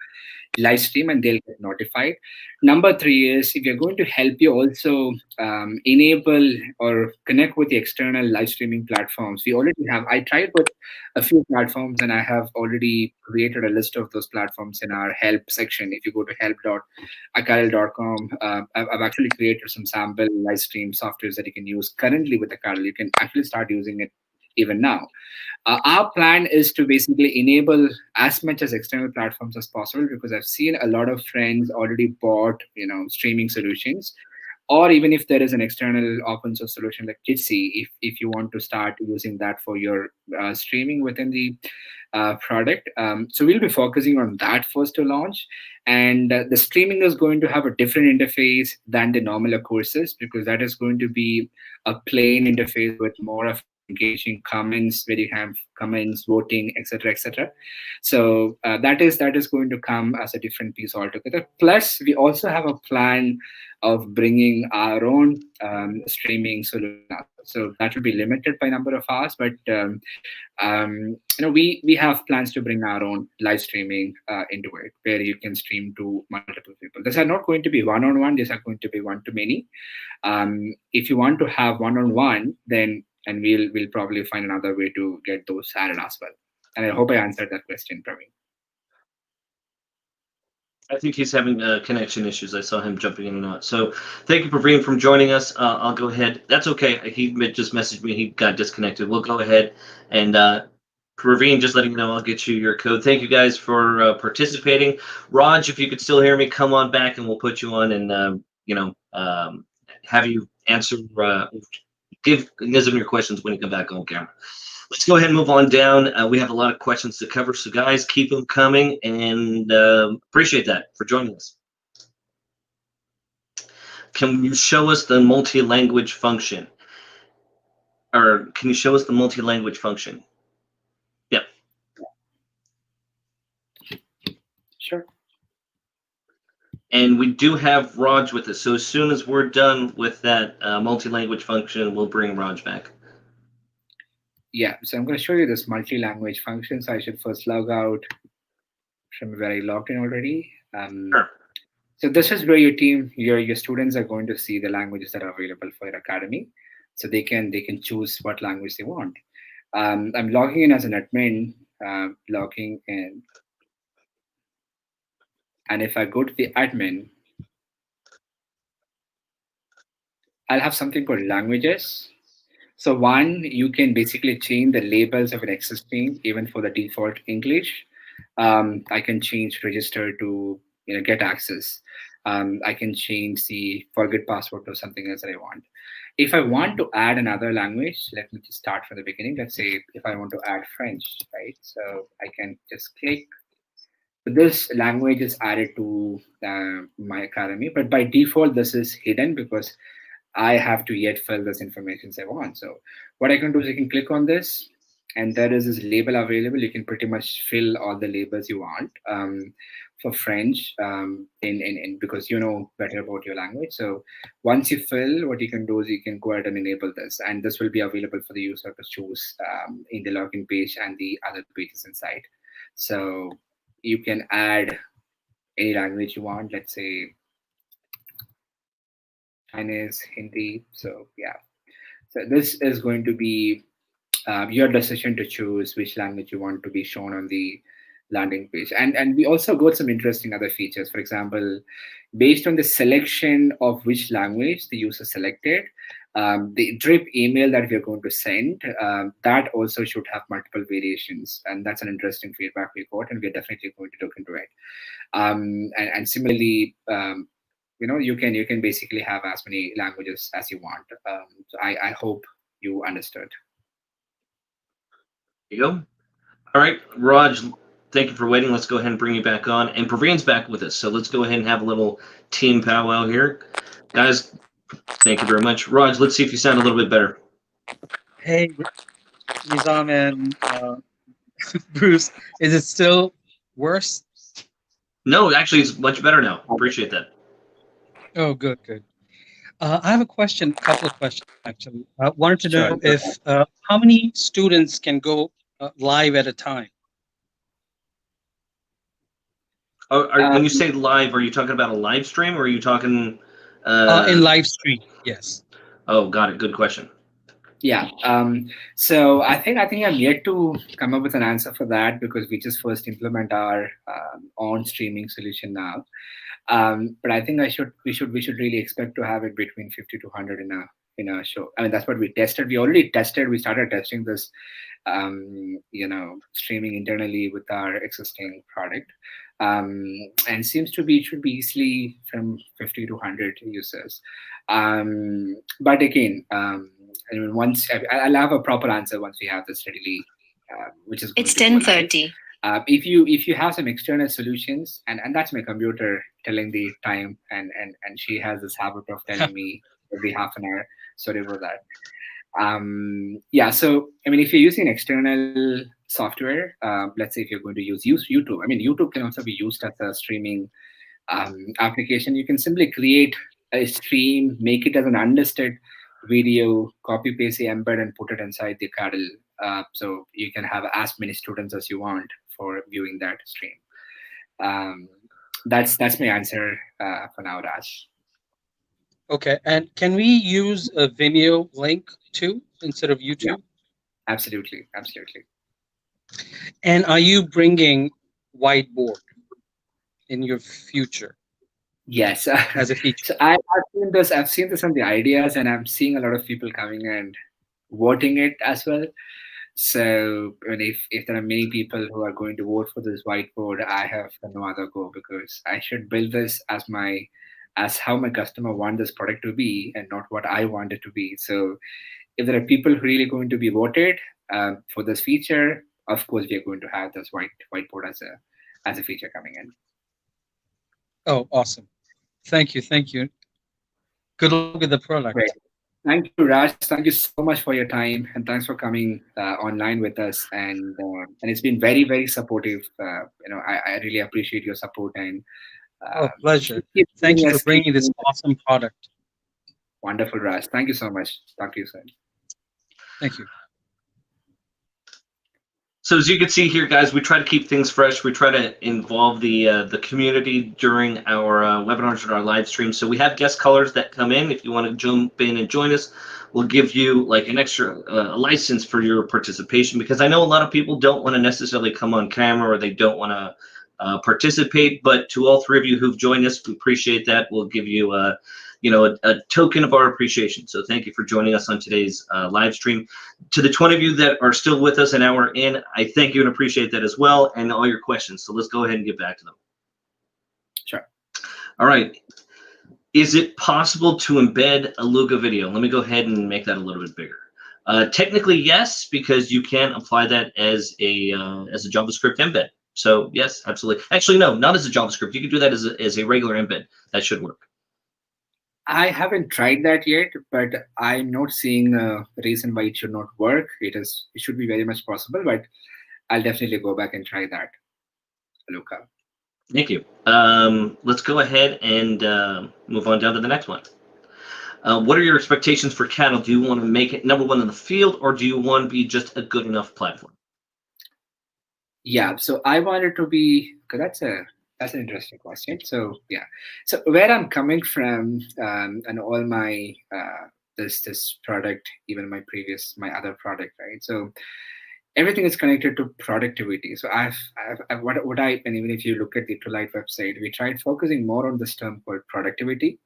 live stream and they'll get notified. Number three is if you're going to help you also enable or connect with the external live streaming platforms. We already have, I tried with a few platforms and I have already created a list of those platforms in our help section. If you go to help.acadle.com, I've actually created some sample live stream softwares that you can use currently with Acadle. You can actually start using it even now. Our plan is to basically enable as much as external platforms as possible because I've seen a lot of friends already bought, streaming solutions, or even if there is an external open source solution like Jitsi, if you want to start using that for your streaming within the product. So we'll be focusing on that first to launch. And the streaming is going to have a different interface than the normal courses because that is going to be a plain interface with more of engaging comments where you have comments, voting, etc. So that is going to come as a different piece altogether. Plus we also have a plan of bringing our own streaming solution. So that will be limited by number of hours, but we have plans to bring our own live streaming into it, where you can stream to multiple people. These are not going to be one-on-one; these are going to be one-to-many. If you want to have one-on-one, then we'll probably find another way to get those added as well. And I hope I answered that question, Praveen. I think he's having connection issues. I saw him jumping in and out. So thank you, Praveen, for joining us. I'll go ahead. That's okay. He just messaged me. He got disconnected. We'll go ahead and Praveen, just letting you know, I'll get you your code. Thank you guys for participating. Raj, if you could still hear me, come on back and we'll put you on and have you answer, give Nizam your questions when you come back on camera. Let's go ahead and move on down. We have a lot of questions to cover, so guys, keep them coming, and appreciate that for joining us. Can you show us the multi-language function? Or can you show us the multi-language function? Yep. Sure. And we do have Raj with us, so as soon as we're done with that multi-language function, we'll bring Raj back. Yeah, so I'm going to show you this multi-language function. So I should first log out from where I logged in already. Sure. So this is where your students are going to see the languages that are available for your academy. So they can choose what language they want. I'm logging in as an admin, logging in. And if I go to the admin, I'll have something called languages. So one, you can basically change the labels of an existing, even for the default English. I can change register to get access. I can change the forget password to something else that I want. If I want to add another language, let me just start from the beginning. Let's say if I want to add French, right? So I can just click. This language is added to my academy, but by default, this is hidden because I have to yet fill this information I want. So what I can do is I can click on this and there is this label available. You can pretty much fill all the labels you want for French because you know better about your language. So once you fill, what you can do is you can go ahead and enable this, and this will be available for the user to choose in the login page and the other pages inside. So you can add any language you want, let's say Chinese, Hindi. So yeah, so this is going to be your decision to choose which language you want to be shown on the landing page. And we also got some interesting other features. For example, based on the selection of which language the user selected, the drip email that we are going to send, that also should have multiple variations. And that's an interesting feedback we got, and we're definitely going to look into it. And similarly, you can basically have as many languages as you want. So I hope you understood. There you go. All right, Raj, thank you for waiting. Let's go ahead and bring you back on. And Praveen's back with us. So let's go ahead and have a little team powwow here. Guys, thank you very much. Raj, let's see if you sound a little bit better. Hey, Nizam and Bruce, is it still worse? No, actually, it's much better now. Appreciate that. Oh, good. I have a couple of questions, actually. I wanted to know if how many students can go live at a time? When you say live, are you talking about a live stream, or are you talking in live stream? Yes. Oh, got it. Good question. Yeah. So I think I'm yet to come up with an answer for that, because we just first implement our on streaming solution now. But I think we should really expect to have it between 50 to 100 in a show. I mean, that's what we tested. We started testing this, streaming internally with our existing product. And seems to be, it should be easily from 50 to 100 users. But again, once I'll have a proper answer once we have this readily, which is It's 10:30. If you have some external solutions, and that's my computer telling the time, and she has this habit of telling me every half an hour. Sorry about that. So I mean, if you're using external software, let's say if you're going to use YouTube, I mean, YouTube can also be used as a streaming application. You can simply create a stream, make it as an unlisted video, copy paste the embed, and put it inside the Acadle. So you can have as many students as you want for viewing that stream. That's my answer for now, Raj. Okay, and can we use a Vimeo link too instead of YouTube? Yeah, absolutely. And are you bringing whiteboard in your future? Yes, as a feature. So I've seen this on the ideas, and I'm seeing a lot of people coming and voting it as well. So if there are many people who are going to vote for this whiteboard, I have no other go, because I should build this as how my customer want this product to be, and not what I want it to be. So if there are people who are really going to be voted for this feature, of course we are going to have this whiteboard as a feature coming in. Oh, awesome. Thank you. Good luck with the product. Great. Thank you, Raj. Thank you so much for your time, and thanks for coming online with us. And it's been very, very supportive. I really appreciate your support. And pleasure. Thank you for bringing this awesome product. Wonderful, Raj. Thank you so much. Talk to you soon. Thank you. So as you can see here, guys, we try to keep things fresh. We try to involve the community during our webinars and our live streams. So we have guest callers that come in. If you want to jump in and join us, we'll give you like an extra license for your participation, because I know a lot of people don't want to necessarily come on camera, or they don't want to participate. But to all three of you who've joined us, we appreciate that. We'll give you a token of our appreciation. So thank you for joining us on today's live stream. To the 20 of you that are still with us an hour in, I thank you and appreciate that as well, and all your questions. So let's go ahead and get back to them. Sure. All right. Is it possible to embed a Luga video? Let me go ahead and make that a little bit bigger. Technically, yes, because you can apply that as a JavaScript embed. So yes, absolutely. Actually, no, not as a JavaScript. You can do that as a regular embed. That should work. I haven't tried that yet, but I'm not seeing a reason why it should not work. It should be very much possible, but I'll definitely go back and try that, Luca. Thank you. Let's go ahead and move on down to the next one. What are your expectations for Acadle? Do you want to make it number one in the field, or do you want to be just a good enough platform? Yeah, so I want it to be, because that's an interesting question. So yeah, so where I'm coming from, and all my this product, even my other product, right? So everything is connected to productivity. So and even if you look at the Trilight website, we tried focusing more on this term called productivity,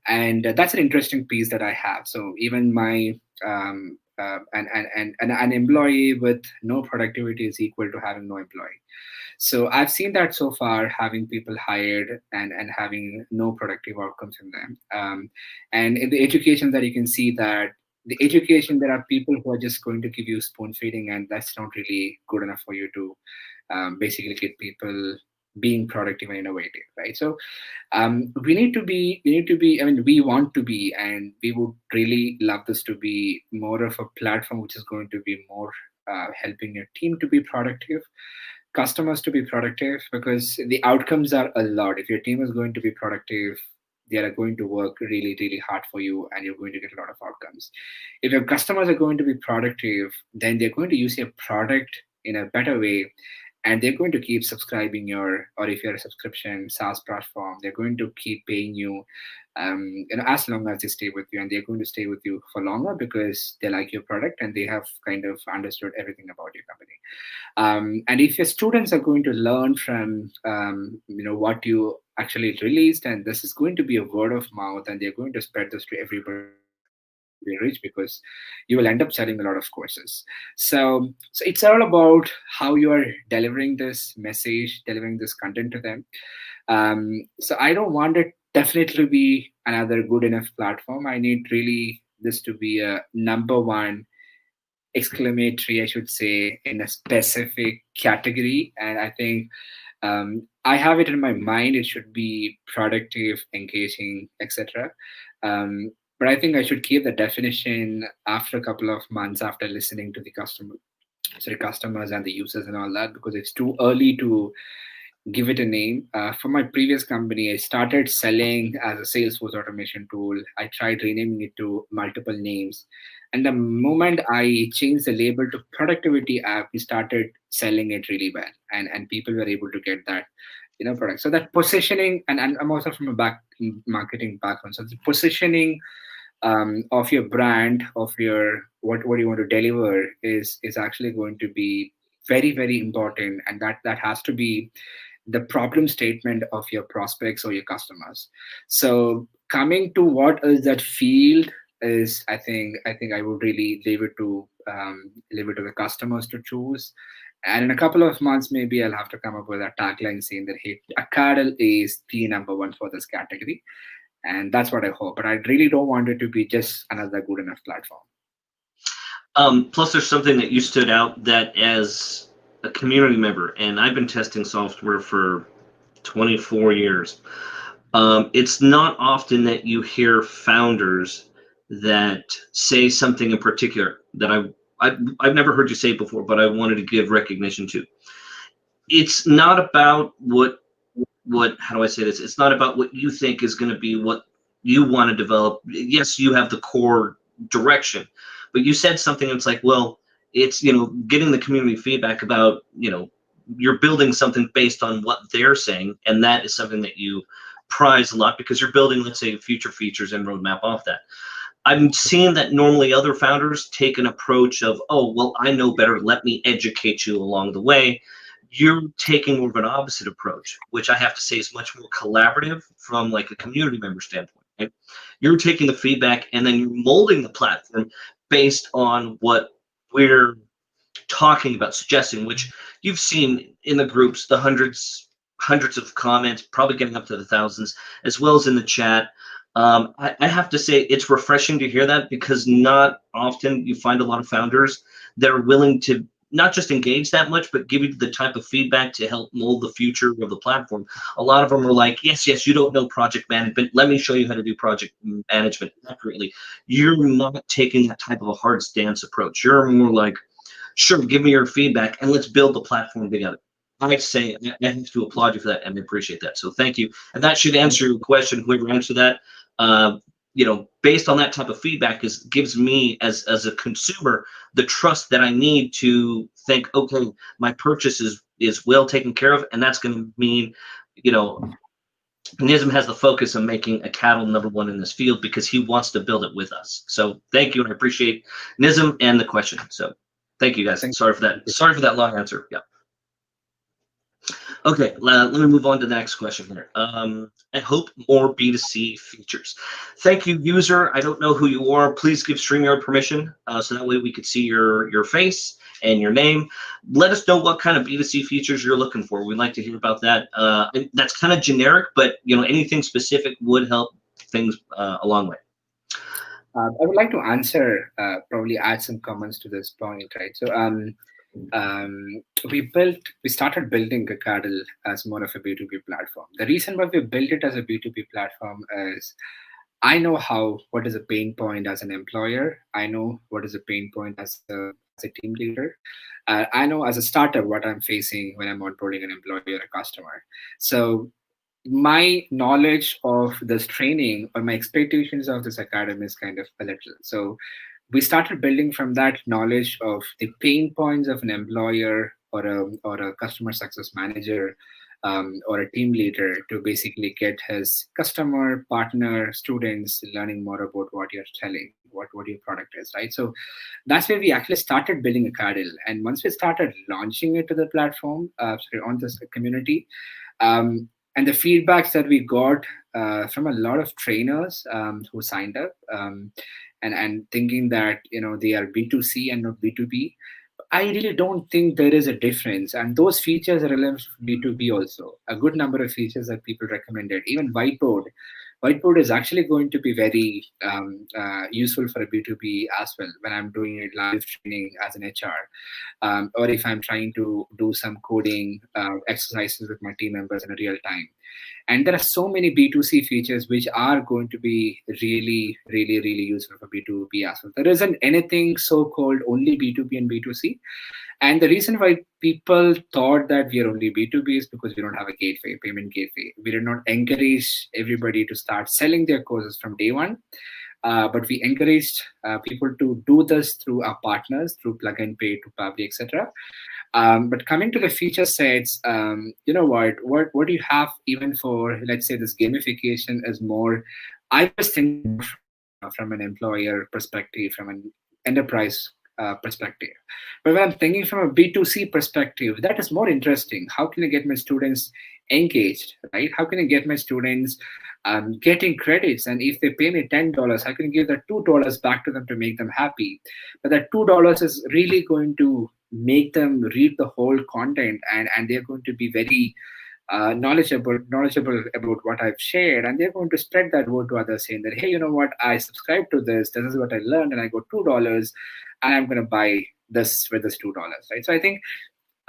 and that's an interesting piece that I have. So even my an employee with no productivity is equal to having no employee. So I've seen that so far, having people hired and having no productive outcomes in them. And in the education that you can see that the education, there are people who are just going to give you spoon feeding, and that's not really good enough for you to basically get people being productive and innovative, right? So I mean, we want to be, and we would really love this to be more of a platform which is going to be more helping your team to be productive, customers to be productive, because the outcomes are a lot. If your team is going to be productive, they are going to work really, really hard for you, and you're going to get a lot of outcomes. If your customers are going to be productive, then they're going to use your product in a better way, and they're going to keep subscribing or if you're a subscription SaaS platform, they're going to keep paying you, as long as they stay with you, and they're going to stay with you for longer because they like your product and they have kind of understood everything about your company. And if your students are going to learn from what you actually released, and this is going to be a word of mouth, and they're going to spread this to everybody reach, because you will end up selling a lot of courses. So it's all about how you are delivering this message, delivering this content to them. So I don't want it definitely be another good enough platform. I need really this to be a number one exclamatory, I should say, in a specific category. And I think I have it in my mind. It should be productive, engaging, etc. But I think I should keep the definition after a couple of months after listening to the customers and the users and all that, because it's too early to give it a name. For my previous company, I started selling as a Salesforce automation tool. I tried renaming it to multiple names. And the moment I changed the label to productivity app, we started selling it really well. And people were able to get that, product. So that positioning, and I'm also from a marketing background. So the positioning of your brand, of your what you want to deliver is actually going to be very, very important. And that has to be the problem statement of your prospects or your customers. So coming to what is that field is, I think I would really leave it to the customers to choose. And in a couple of months, maybe I'll have to come up with a tagline saying that, hey, Acadle is the number one for this category. And that's what I hope. But I really don't want it to be just another good enough platform. Plus, there's something that you stood out that as a community member, and I've been testing software for 24 years. It's not often that you hear founders that say something in particular that I've never heard you say before, but I wanted to give recognition to. It's not about what how do I say this? It's not about what you think is going to be what you want to develop. Yes, you have the core direction, but you said something that's like, well, it's, getting the community feedback about, you're building something based on what they're saying, and that is something that you prize a lot because you're building, let's say, future features and roadmap off that. I'm seeing that normally other founders take an approach of, oh, well, I know better, let me educate you along the way. You're taking more of an opposite approach, which I have to say is much more collaborative from like a community member standpoint. Right? You're taking the feedback and then you're molding the platform based on what we're talking about, suggesting, which you've seen in the groups, the hundreds of comments, probably getting up to the thousands, as well as in the chat. I have to say it's refreshing to hear that, because not often you find a lot of founders that are willing to not just engage that much, but give you the type of feedback to help mold the future of the platform. A lot of them are like, yes, you don't know project management. Let me show you how to do project management accurately. You're not taking that type of a hard stance approach. You're more like, sure, give me your feedback and let's build the platform together. I say I have to applaud you for that and I appreciate that. So thank you. And that should answer your question, whoever answered that. Based on that type of feedback gives me as a consumer the trust that I need to think, okay, my purchase is well taken care of, and that's going to mean, Nizam has the focus on making Acadle number one in this field because he wants to build it with us. So thank you, and I appreciate Nizam and the question. So Thank you, guys. Sorry for that. Sorry for that long answer. Yeah. Okay, let me move on to the next question here. I hope more B2C features. Thank you, user. I don't know who you are. Please give StreamYard permission so that way we could see your face and your name. Let us know what kind of B2C features you're looking for. We'd like to hear about that. And that's kind of generic, but anything specific would help things a long way. I would like to answer, probably add some comments to this point, right? So we started building Acadle as more of a B2B platform. The reason why we built it as a B2B platform is I know what is a pain point as an employer. I know what is a pain point as a team leader. I know as a startup what I'm facing when I'm onboarding an employee or a customer. So my knowledge of this training or my expectations of this academy is kind of a little. So we started building from that knowledge of the pain points of an employer or a customer success manager or a team leader to basically get his customer, partner, students learning more about what you're selling, what your product is, right? So that's where we actually started building Acadle. And once we started launching it to the platform, on this community, and the feedbacks that we got from a lot of trainers who signed up and thinking that they are B2C and not B2B, I really don't think there is a difference. And those features are relevant for B2B also. A good number of features that people recommended, even whiteboard. Whiteboard is actually going to be very useful for a B2B as well when I'm doing a live training as an HR, or if I'm trying to do some coding exercises with my team members in real time. And there are so many B2C features which are going to be really, really, really useful for B2B as well. There isn't anything so-called only B2B and B2C. And the reason why people thought that we are only B2B is because we don't have a gateway, payment gateway. We did not encourage everybody to start selling their courses from day one. But we encouraged people to do this through our partners, through Plug and Pay, to Pabli, etc. But coming to the feature sets, what do you have even for, let's say, this gamification is more, I was thinking from an employer perspective, from an enterprise perspective. But when I'm thinking from a B2C perspective, that is more interesting. How can I get my students engaged, right? How can I get my students getting credits? And if they pay me $10, I can give that $2 back to them to make them happy. But that $2 is really going to make them read the whole content, and they're going to be very knowledgeable about what I've shared, and they're going to spread that word to others, saying that, hey, you know what, I subscribed to this is what I learned, and I got $2, and I'm going to buy this with this $2, right? So I think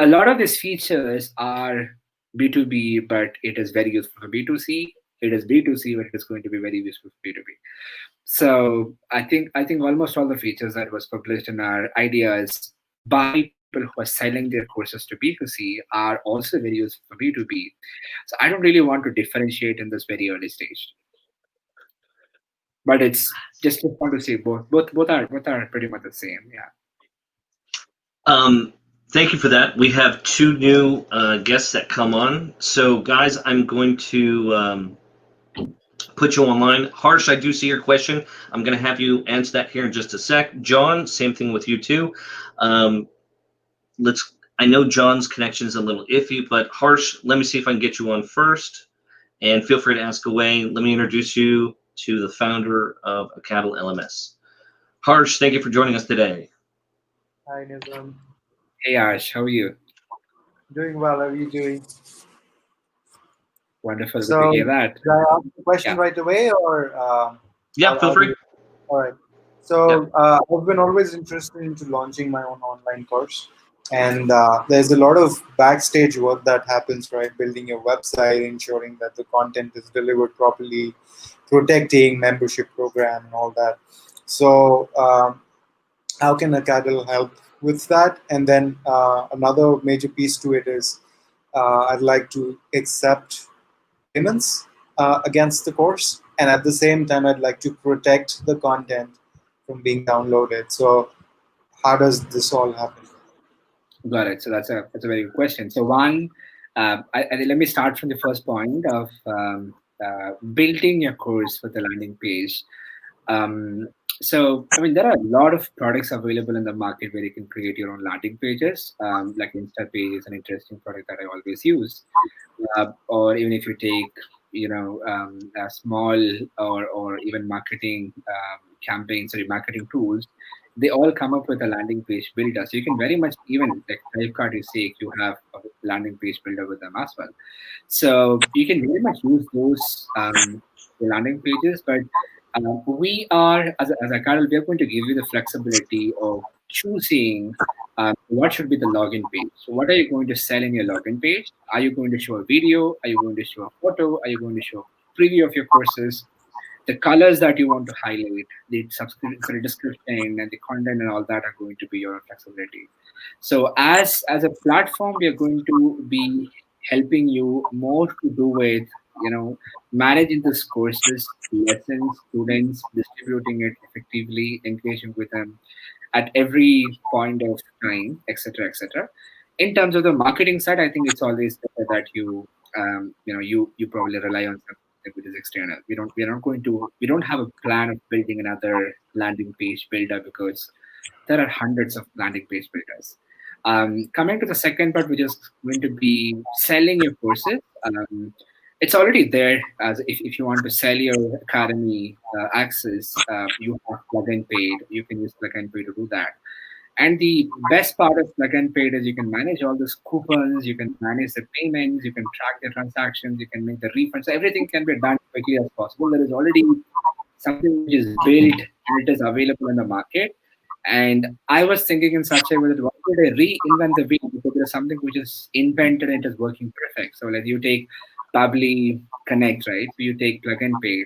a lot of these features are B2B, but it is very useful for B2C. It is B2C, but it is going to be very useful for B2B. So I think almost all the features that was published in our ideas by people who are selling their courses to B2C are also very useful for B2B. So I don't really want to differentiate in this very early stage. But it's just want to say both are pretty much the same, yeah. Thank you for that. We have two new guests that come on. So guys, I'm going to put you online. Harsh, I do see your question. I'm going to have you answer that here in just a sec. John, same thing with you too. I know John's connection is a little iffy, but Harsh, let me see if I can get you on first. And feel free to ask away. Let me introduce you to the founder of Acadle LMS. Harsh, thank you for joining us today. Hi, Nizam. Hey, Harsh, how are you? Doing well. How are you doing? Wonderful So, to hear that. Should I ask the question right away, or? Yeah, feel free. All right. So I've been always interested into launching my own online course, and there's a lot of backstage work that happens, right? Building your website, ensuring that the content is delivered properly, protecting membership program and all that. So how can Acadle help with that? And then another major piece to it is I'd like to accept payments against the course, and at the same time I'd like to protect the content from being downloaded. So how does this all happen? Got it. So that's a very good question. So one, let me start from the first point of building your course with the landing page. So, I mean, there are a lot of products available in the market where you can create your own landing pages. Like InstaPage is an interesting product that I always use. Or even if you take, a small or even marketing campaigns or marketing tools, they all come up with a landing page builder. So you can very much, even like Typecart is sake, you have a landing page builder with them as well. So you can very much use those landing pages, but we are, as a Acadle, we are going to give you the flexibility of choosing what should be the login page. So what are you going to sell in your login page? Are you going to show a video? Are you going to show a photo? Are you going to show a preview of your courses? The colors that you want to highlight, the description and the content and all that are going to be your flexibility. So as a platform, we are going to be helping you more to do with, managing these courses, lessons, students, distributing it effectively, engaging with them at every point of time, etc., etc. In terms of the marketing side, I think it's always better that you probably rely on something which is external. We don't have a plan of building another landing page builder because there are hundreds of landing page builders. Coming to the second part, which is going to be selling your courses. It's already there. As if you want to sell your academy access, you have plug and paid. You can use plug and pay to do that. And the best part of plug and pay is you can manage all those coupons, you can manage the payments, you can track the transactions, you can make the refunds. So everything can be done quickly as possible. There is already something which is built and it is available in the market. And I was thinking in such a way that why would I reinvent the wheel, because there is something which is invented and it is working perfect. So like you take Padlet Connect, right? So you take plug and pay.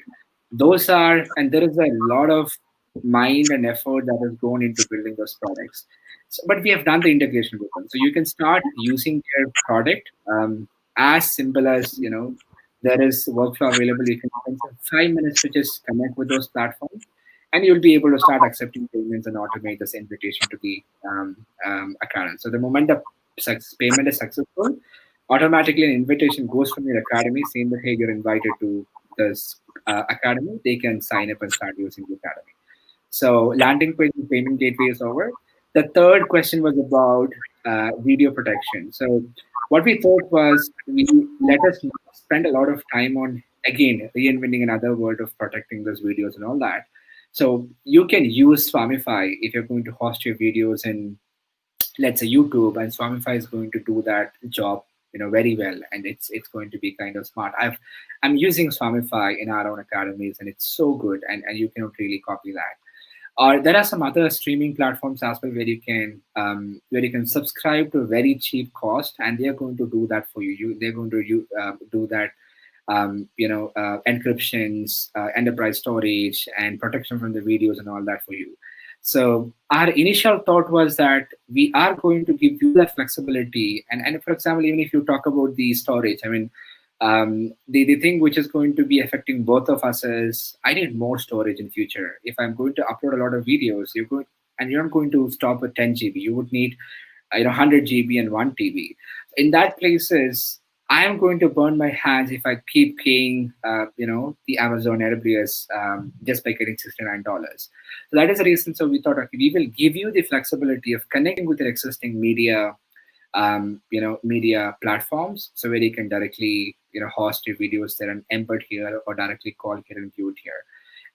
Those are, and there is a lot of mind and effort that has gone into building those products. So, but we have done the integration with them. So you can start using their product as simple as, there is workflow available. You can spend 5 minutes to just connect with those platforms, and you'll be able to start accepting payments and automate this invitation to the account. So the moment the payment is successful, automatically an invitation goes from your academy saying that, hey, you're invited to this academy. They can sign up and start using the academy. So landing page and payment gateway is over. The third question was about video protection. So what we thought was let us spend a lot of time on, again, reinventing another world of protecting those videos and all that. So you can use Swamify if you're going to host your videos in, let's say, YouTube, and Swamify is going to do that job, very well, and it's going to be kind of smart. I'm using Swamify in our own academies, and it's so good, and you cannot really copy that. Or there are some other streaming platforms as well where you can subscribe to a very cheap cost, and they are going to do that for you. They're going to do that, encryptions, enterprise storage, and protection from the videos and all that for you. So our initial thought was that we are going to give you that flexibility. And for example, even if you talk about the storage, I mean, the thing which is going to be affecting both of us is I need more storage in future. If I'm going to upload a lot of videos, you're not going to stop at 10 GB. You would need 100 GB and 1 TB. In that places, I am going to burn my hands if I keep paying, the Amazon AWS just by getting $69. So that is the reason. So we thought, okay, we will give you the flexibility of connecting with your existing media, media platforms, so where you can directly, host your videos there and embed here, or directly call here and view it here.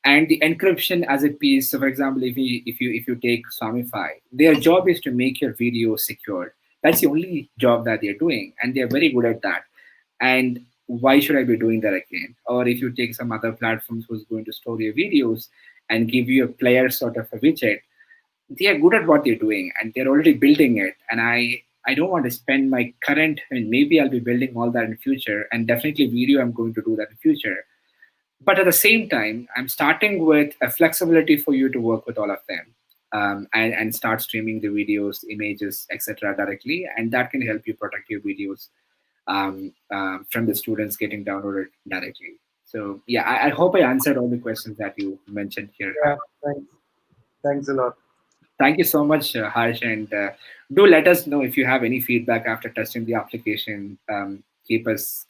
And the encryption as a piece. So, for example, if you take Swamify, their job is to make your video secure. That's the only job that they're doing, and they're very good at that. And why should I be doing that again? Or if you take some other platforms who's going to store your videos and give you a player sort of a widget, they are good at what they're doing, and they're already building it. And I don't want to spend my current, maybe I'll be building all that in the future, and definitely video, I'm going to do that in the future. But at the same time, I'm starting with a flexibility for you to work with all of them. And start streaming the videos, images, etc. directly, and that can help you protect your videos from the students getting downloaded directly. So yeah, I hope I answered all the questions that you mentioned here. Yeah, thanks a lot. Thank you so much, Harsh, and do let us know if you have any feedback after testing the application. Keep us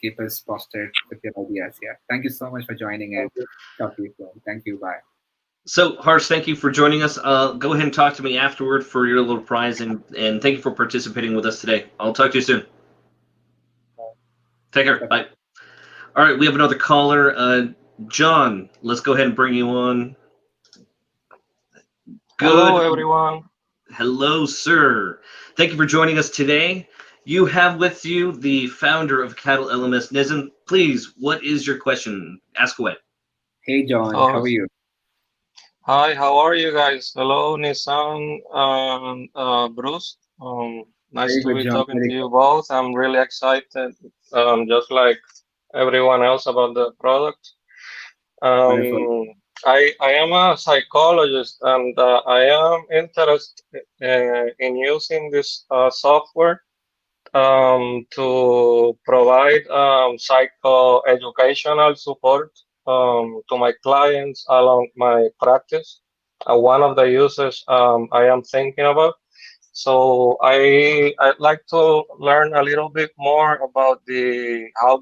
posted with your ideas. Yeah, thank you so much for joining, and talk to you soon. Thank you. Bye. So, Harsh, thank you for joining us. Go ahead and talk to me afterward for your little prize, and thank you for participating with us today. I'll talk to you soon. Take care. Bye. All right, we have another caller. John, let's go ahead and bring you on. Good. Hello, everyone. Hello, sir. Thank you for joining us today. You have with you the founder of Acadle LMS, Nizam. Please, what is your question? Ask away. Hey, John. How are you? Hi, how are you guys? Hello, Nissan and Bruce. Nice Very to good, be John. talking Very to you both. I'm really excited, just like everyone else, about the product. Wonderful. I am a psychologist, and I am interested in using this software to provide psychoeducational support to my clients along my practice. One of the uses I am thinking about. So I'd like to learn a little bit more about how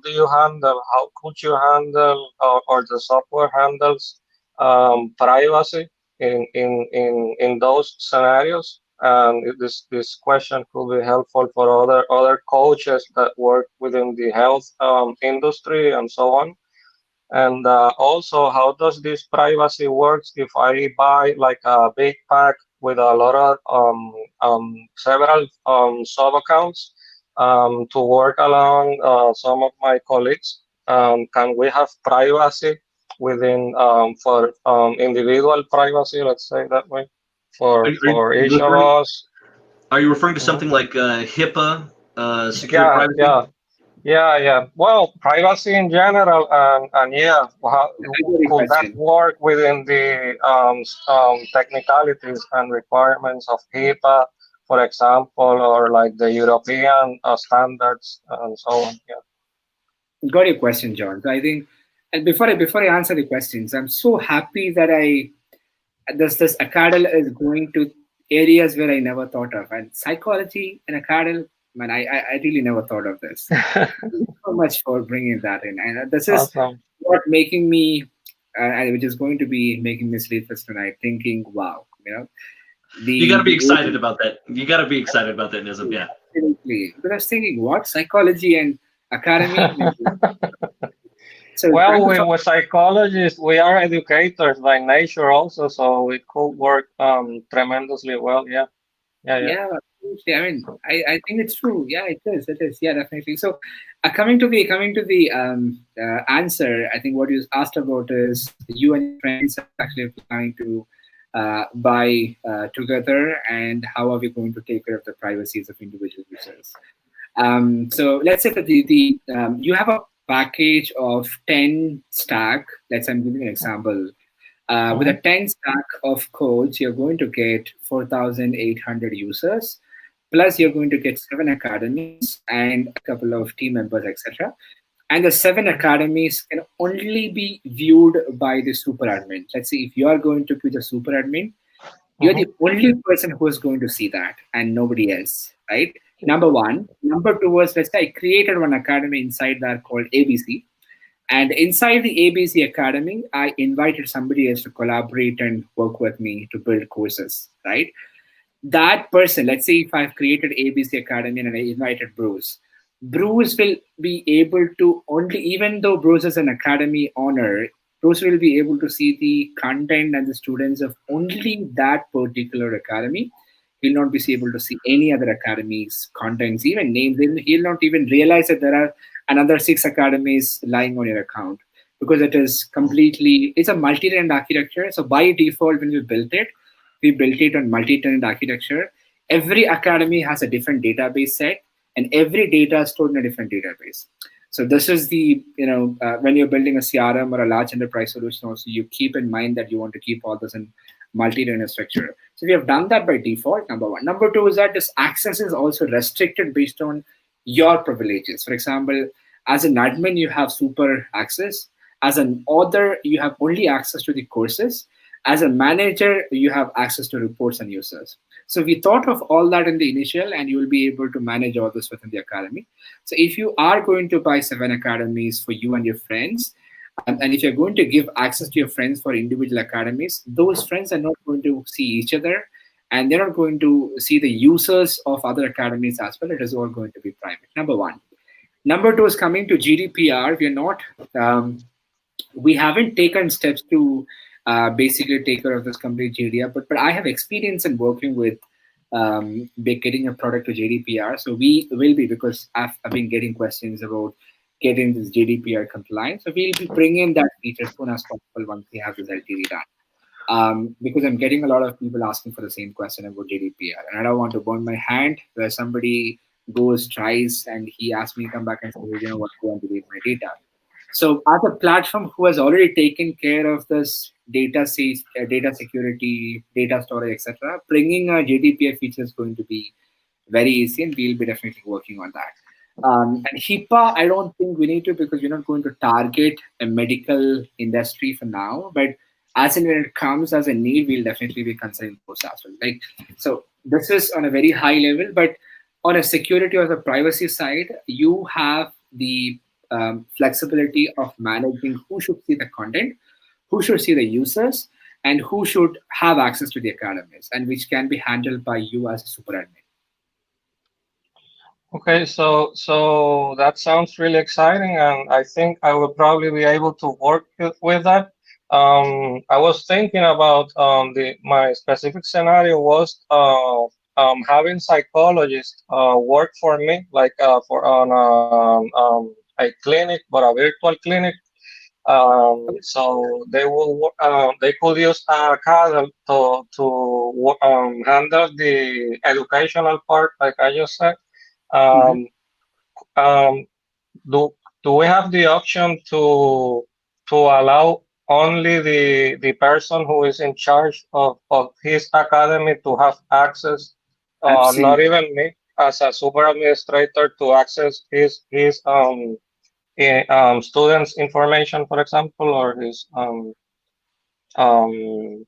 could you handle, or the software handles privacy in those scenarios. And this question could be helpful for other coaches that work within the health industry and so on. And also, how does this privacy works if I buy like a big pack with a lot of several sub accounts to work along some of my colleagues? Can we have privacy within for individual privacy? Let's say that way for each of us. Are you referring to something like HIPAA, secure privacy? Yeah. Well, privacy in general, and yeah, how could that work within the technicalities and requirements of HIPAA, for example, or like the European standards and so on? Yeah. Got your question, John. So I think, and before I answer the questions, I'm so happy that this Acadle is going to areas where I never thought of, and psychology and Acadle. Man, I really never thought of this. Thank you so much for bringing that in, and this is Awesome. what making me, which is going to be making me sleepless tonight, thinking, wow, you got to be excited about that. You got to be excited about that, Nizam. Yeah. Absolutely. But I was thinking, what psychology and academy? So well, with psychologists, we are educators by nature also, so it could work tremendously well. Yeah. Absolutely. I mean, I think it's true. Yeah, it is. Yeah, definitely. So, coming to the answer, I think what you asked about is you and your friends are actually planning to buy together, and how are we going to take care of the privacies of individual users? So let's say that you have a package of 10 stack. I'm giving an example. With a 10 stack of codes, you're going to get 4,800 users. Plus, you're going to get 7 academies and a couple of team members, etc. And the 7 academies can only be viewed by the super admin. Let's say if you are going to be the super admin, you're the only person who is going to see that and nobody else, right? Number one. Number two was, let's say I created one academy inside that called ABC. And inside the ABC Academy, I invited somebody else to collaborate and work with me to build courses, right? That person, let's say if I've created ABC Academy and I invited Bruce will be able to only, even though Bruce is an academy owner, Bruce will be able to see the content and the students of only that particular academy. He'll not be able to see any other academies, contents, even names. He'll not even realize that there are another 6 academies lying on your account, because it's a multi-tenant architecture. So by default, when we built it on multi-tenant architecture. Every academy has a different database set, and every data is stored in a different database. So this is when you're building a CRM or a large enterprise solution, also you keep in mind that you want to keep all this in multi-tenant structure. So we have done that by default, number one. Number two is that this access is also restricted based on your privileges. For example, as an admin, you have super access. As an author, you have only access to the courses. As a manager, you have access to reports and users. So we thought of all that in the initial, and you will be able to manage all this within the academy. So if you are going to buy 7 academies for you and your friends, And if you're going to give access to your friends for individual academies, those friends are not going to see each other, and they're not going to see the users of other academies as well. It is all going to be private. Number one. Number two is coming to GDPR. We're not, we haven't taken steps to basically take care of this complete GDPR, but I have experience in working with getting a product to GDPR. So we will be, because I've been getting questions about getting this GDPR compliant. So we'll be bringing that feature as soon as possible once we have this LTD done. Because I'm getting a lot of people asking for the same question about GDPR, and I don't want to burn my hand where somebody goes, tries, and he asks me to come back and say, you know what, I want to delete my data. So as a platform who has already taken care of this data security, data storage, etc., bringing a GDPR feature is going to be very easy, and we'll be definitely working on that. And HIPAA, I don't think we need to, because we're not going to target a medical industry for now. But as and when it comes as a need, we'll definitely be considering those as well. Like, so this is on a very high level, but on a security or the privacy side, you have the flexibility of managing who should see the content, who should see the users, and who should have access to the academies, and which can be handled by you as a super admin. Okay, so that sounds really exciting, and I think I will probably be able to work with that. I was thinking about my specific scenario was having psychologists work for me, like for on a clinic, but a virtual clinic. So they could use Acadle to handle the educational part, like I just said. Do we have the option to allow only the person who is in charge of his academy to have access, not even me as a super administrator to access his students' information, for example, or his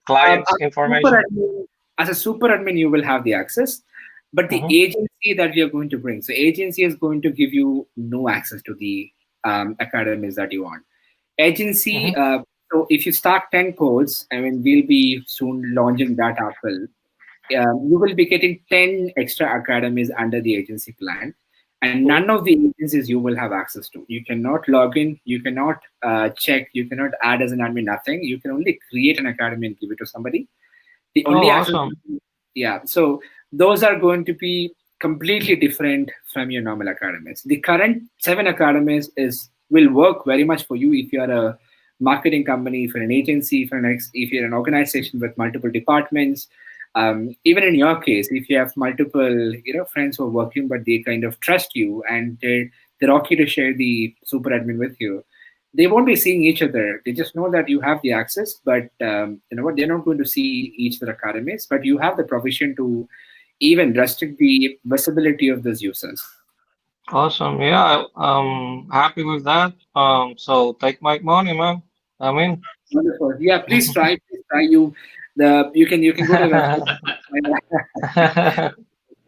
clients' information? As a super admin, you will have the access, but the agency that we are going to bring, so agency is going to give you no access to the academies that you want. Agency, so if you start 10 codes, I mean, we'll be soon launching that as well. You will be getting 10 extra academies under the agency plan, and none of the agencies you will have access to. You cannot log in, you cannot check, you cannot add as an admin, nothing. You can only create an academy and give it to somebody. The only awesome. Yeah, so those are going to be completely different from your normal academies. The current 7 academies will work very much for you if you are a marketing company, if you're an agency, if you're an organization with multiple departments. Even in your case, if you have multiple friends who are working, but they kind of trust you and they're okay to share the super admin with you, they won't be seeing each other. They just know that you have the access, but you know what? They're not going to see each other academies, but you have the provision to even restrict the visibility of those users. Awesome. Yeah, I'm happy with that. So take my money, man. I mean, wonderful. Yeah, please try. Please try. You can go to the website.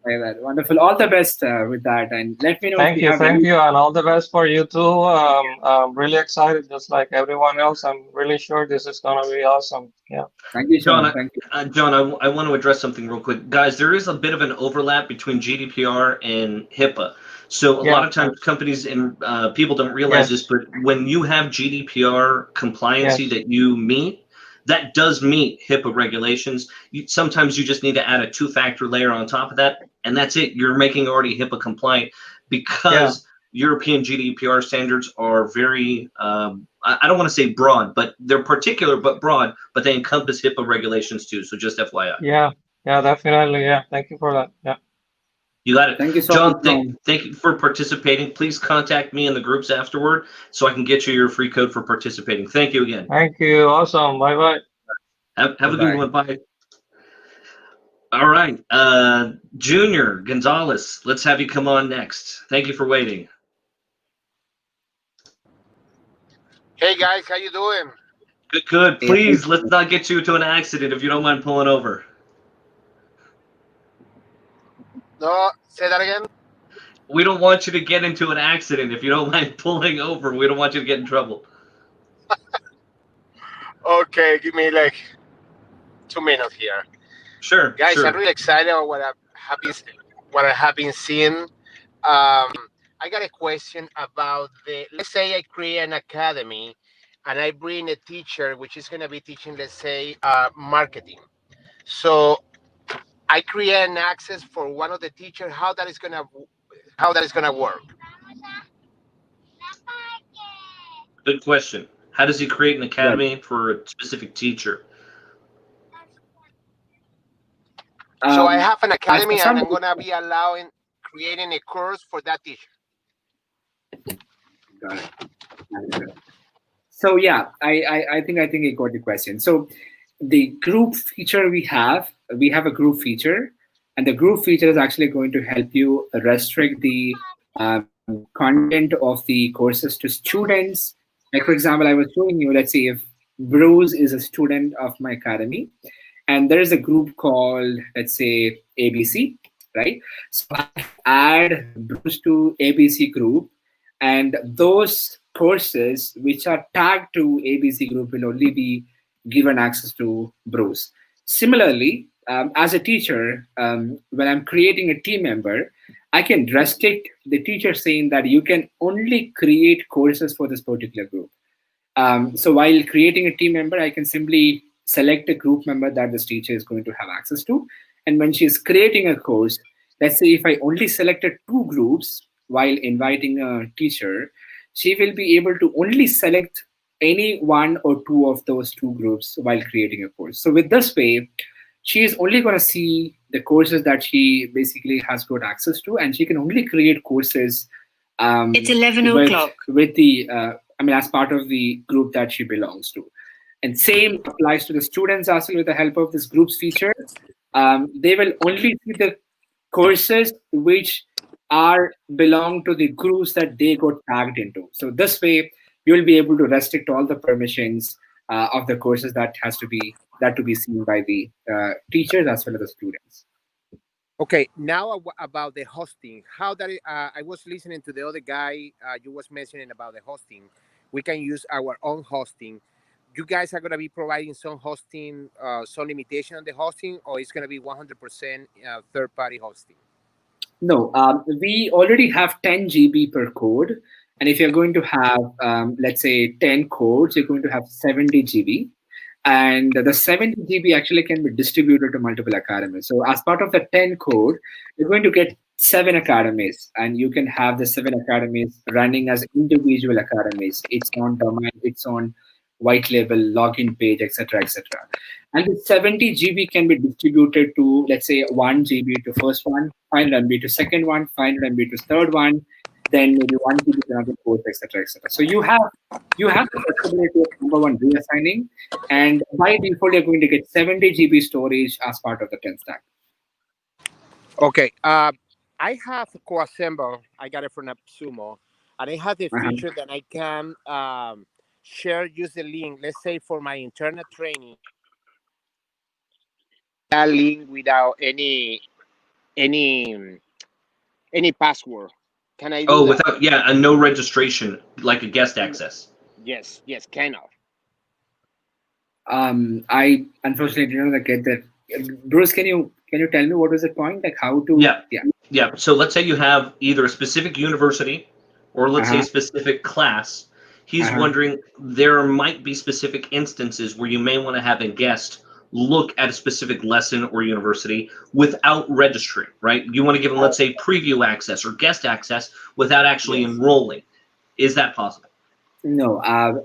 Wonderful. All the best with that, and let me know. Thank you, and all the best for you too. I'm really excited, just like everyone else. I'm really sure this is gonna be awesome. Yeah. Thank you, John. Thank you. John, I want to address something real quick, guys. There is a bit of an overlap between GDPR and HIPAA. So a lot of times companies and people don't realize this, but when you have GDPR compliancy that you meet, that does meet HIPAA regulations. Sometimes you just need to add a 2-factor layer on top of that, and that's it. You're making already HIPAA compliant because European GDPR standards are very, I don't want to say broad, but they're particular but broad, but they encompass HIPAA regulations too. So just FYI. Yeah, definitely. Yeah, thank you for that. Yeah. You got it. Thank you so John, much. thank you for participating. Please contact me in the groups afterward so I can get you your free code for participating. Thank you again. Thank you. Awesome. Bye-bye. Have a good one. Bye. All right. Junior Gonzalez, let's have you come on next. Thank you for waiting. Hey, guys. How you doing? Good. Please, let's not get you to an accident if you don't mind pulling over. No, say that again. We don't want you to get into an accident if you don't mind pulling over. We don't want you to get in trouble. Okay, give me like 2 minutes here. Sure, Guys, sure. I'm really excited about what I have been seeing. I got a question about let's say I create an academy and I bring a teacher which is going to be teaching, let's say, marketing. So I create an access for one of the teachers. How that is going to work? Good question. How does he create an academy for a specific teacher? So I have an academy and some- I'm going to be creating a course for that teacher. Got it. So yeah, I think I got the question. So the group feature we have a group feature, and the group feature is actually going to help you restrict the content of the courses to students. Like, for example, I was showing you, let's say if Bruce is a student of my academy, and there is a group called, let's say, ABC, right? So I add Bruce to ABC group, and those courses which are tagged to ABC group will only be given access to Bruce. Similarly, as a teacher, when I'm creating a team member, I can restrict the teacher saying that you can only create courses for this particular group. So while creating a team member, I can simply select a group member that this teacher is going to have access to. And when she's creating a course, let's say if I only selected 2 groups while inviting a teacher, she will be able to only select any 1 or 2 of those 2 groups while creating a course. So with this way, she is only going to see the courses that she basically has got access to, and she can only create courses It's 11 o'clock. with the as part of the group that she belongs to. And same applies to the students as well. With the help of this groups feature, they will only see the courses which belong to the groups that they got tagged into. So this way, you will be able to restrict all the permissions of the courses that to be seen by the teachers as well as the students. Okay, now about the hosting. How that I was listening to the other guy. You was mentioning about the hosting. We can use our own hosting. You guys are going to be providing some hosting, some limitation on the hosting, or it's going to be 100% third-party hosting? No, we already have 10 GB per code. And if you're going to have, let's say, 10 codes, you're going to have 70 GB. And the 70 GB actually can be distributed to multiple academies. So as part of the 10 code, you're going to get 7 academies, and you can have the 7 academies running as individual academies. It's on domain, it's on white label, login page, etc., etc. And the 70 GB can be distributed to, let's say, 1 GB to first one, 500 MB to second one, 500 MB to third one, then maybe 1 GB to another fourth, etc., etc. So you have the flexibility of number one reassigning, and by default, you're going to get 70 GB storage as part of the 10 stack. Okay. I have co-assemble. I got it from AppSumo, and I have the feature that I can use the link. Let's say for my internet training, that link without any password. Can I do that? Without a no registration, like a guest access. Yes, kind of. I unfortunately didn't get that. Bruce, can you tell me what was the point? Like how to? Yeah. So let's say you have either a specific university or let's say a specific class. He's wondering there might be specific instances where you may want to have a guest look at a specific lesson or university without registering, right? You want to give them, let's say, preview access or guest access without actually enrolling. Is that possible? No,